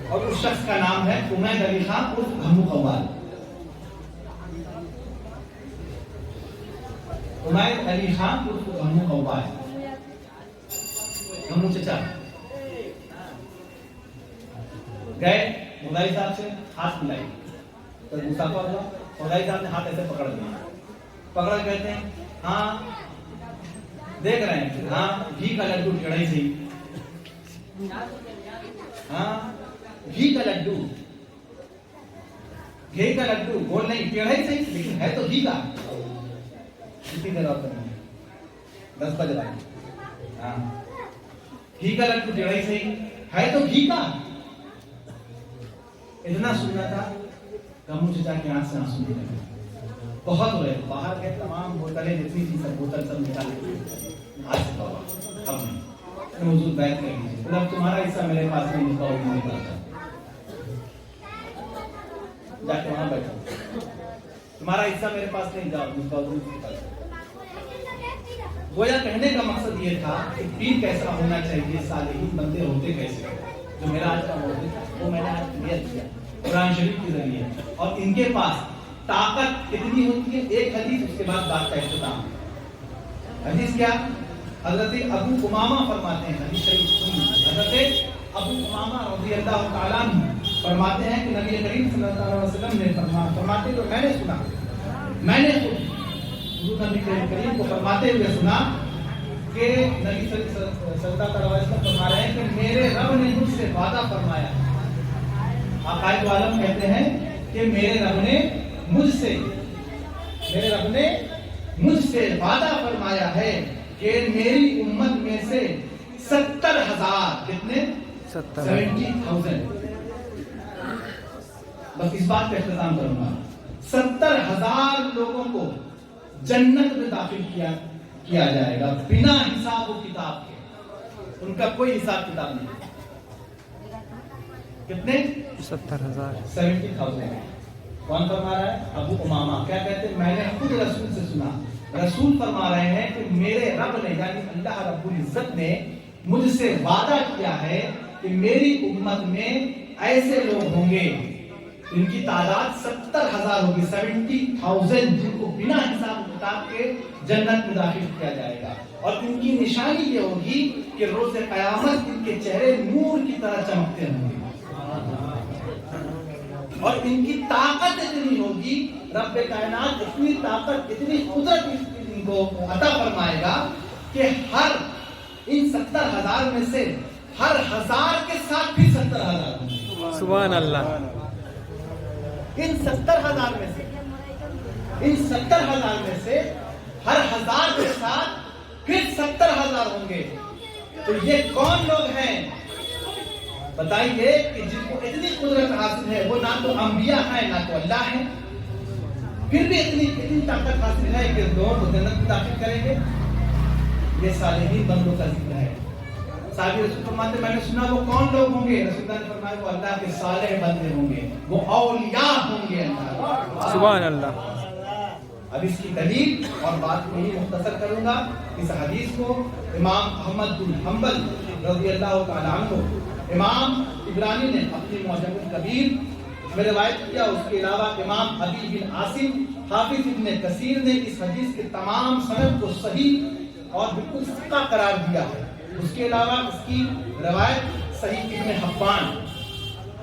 اور اس شخص کا نام ہے عمید علی خان عرف گھمو قوال. عمید علی خان عرف گھمو قوال. گھمو چچا گئے مدائی صاحب سے ہاتھ ملائی تو مسافہ ہوا. مدائی صاحب نے ہاتھ ایسے پکڑ لیا, پکڑ کہتے ہیں ہاں دیکھ رہے ہیں, ہاں گھی کا لڈو چڑھائی سی. ہاں گھی کا لڈو, گھی کا لڈو بول نہیں ٹیڑھائی صحیح لیکن ہے تو گھی کا. کتنی دیر آپ کریں گے؟ 10 بجے آئیں. ہاں گھی کا لڈو ٹیڑھائی صحیح ہے تو گھی کا. اتنا سننا تھا کمو چچا کے آنکھ سے آنسو نکل گئے. بہت ہو رہے, باہر کے تمام بوتلیں جتنی تھی سب بوتل سب نکال لی. آج سے بابا اب نہیں. حضور بیٹھ کر لیجیے. اب تمہارا حصہ میرے پاس نہیں, اس کا وہ نہیں پاتا. جا کے وہاں بیٹھو. تمہارا حصہ میرے پاس نہیں, جاؤ اس کا وہ نہیں پاتا. گویا کہنے کا مقصد یہ تھا کہ پیر کیسا ہونا چاہیے, صالحین بندے ہوتے کیسے. جو میرا آج کا موضوع تھا وہ میں نے آج کلیئر کیا قرآن شریف کے ذریعے. اور ان کے پاس طاقت کتنی ہوتی ہے, ایک حدیث اس کے بعد بات کا اختتام. حدیث کیا؟ حضرت ابو امامہ فرماتے ہیں, حدیث شریف سنیے. حضرت ابو امامہ رضی اللہ تعالیٰ عنہ فرماتے ہیں کہ نبی کریم صلی اللہ علیہ وسلم نے فرماتے تو میں نے سنا, میں نے خود نبی کریم کو فرماتے ہوئے سنا کہ نبی صلی اللہ علیہ وسلم فرما رہے ہیں کہ میرے رب نے مجھ سے وعدہ فرمایا. عقائد عالم کہتے ہیں کہ میرے رب نے مجھ سے وعدہ فرمایا ہے کہ میری امت میں سے 70,000 کتنے 70,000 بس اس بات کا اختتام کروں گا. 70,000 لوگوں کو جنت میں داخل کیا جائے گا بنا حساب و کتاب کے. ان کا کوئی حساب کتاب نہیں. کتنے 70,000. کون فرما رہا ہے؟ ابو امامہ. کیا کہتے ہیں؟ میں نے خود رسول سے سنا. رسول فرما رہے ہیں کہ میرے رب نے یعنی اللہ رب العزت نے مجھ سے وعدہ کیا ہے کہ میری امت میں ایسے لوگ ہوں گے ان کی تعداد 70,000 ہوگی, 70,000 جن کو بنا حساب کتاب کے جنت میں داخل کیا جائے گا. اور ان کی نشانی یہ ہوگی کہ روز قیامت ان کے چہرے نور کی طرح چمکتے ہوں گے. اور ان کی طاقت اتنی ہوگی, رب کائنات اتنی طاقت اتنی قدرت ان کو عطا فرمائے گا کہ ہر ان 70,000 میں سے ہر 1000 کے ساتھ بھی 70,000 ہوں گے. سبحان اللہ. ان 70,000 میں سے ہر 1000 کے ساتھ پھر 70,000 ہوں گے. تو یہ کون لوگ ہیں؟ بتائیے کہ جن کو اتنی قدرت حاصل ہے وہ نہ تو انبیاء ہیں نہ تو اللہ ہے، پھر بھی اتنی طاقت حاصل ہے کہ لوگوں کو جنت میں داخل کریں گے. یہ صالحین بندوں کا ذکر ہے. صحابی رسول فرماتے میں نے سنا وہ کون لوگ ہوں گے؟ رسول اللہ نے فرمایا وہ اللہ کے صالح بندے ہوں گے، وہ اولیاء ہوں گے. اللہ سبحان اللہ. اب اس کی دلیل اور بات کو ہی مختصر کروں گا. اس حدیث کو امام احمد بن حنبل رضی اللہ تعالی عنہ، امام عبرانی نے اپنی معجم الکبیر میں روایت کیا. اس کے علاوہ امام ابی بن عاصم، حافظ ابن کثیر نے اس حدیث کے تمام سند کو صحیح اور بالکل ثقہ قرار دیا ہے. اس کے علاوہ اس کی روایت صحیح ابن حبان،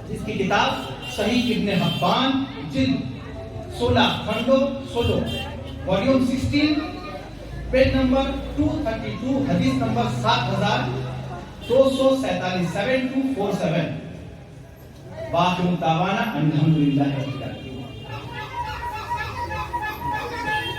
اس کی کتاب صحیح ابن حبان جلد 16 کھنڈو 16 والیوم 16 پیج نمبر 232 حدیث نمبر 7247 7247. واخر دعوانا الحمدللہ.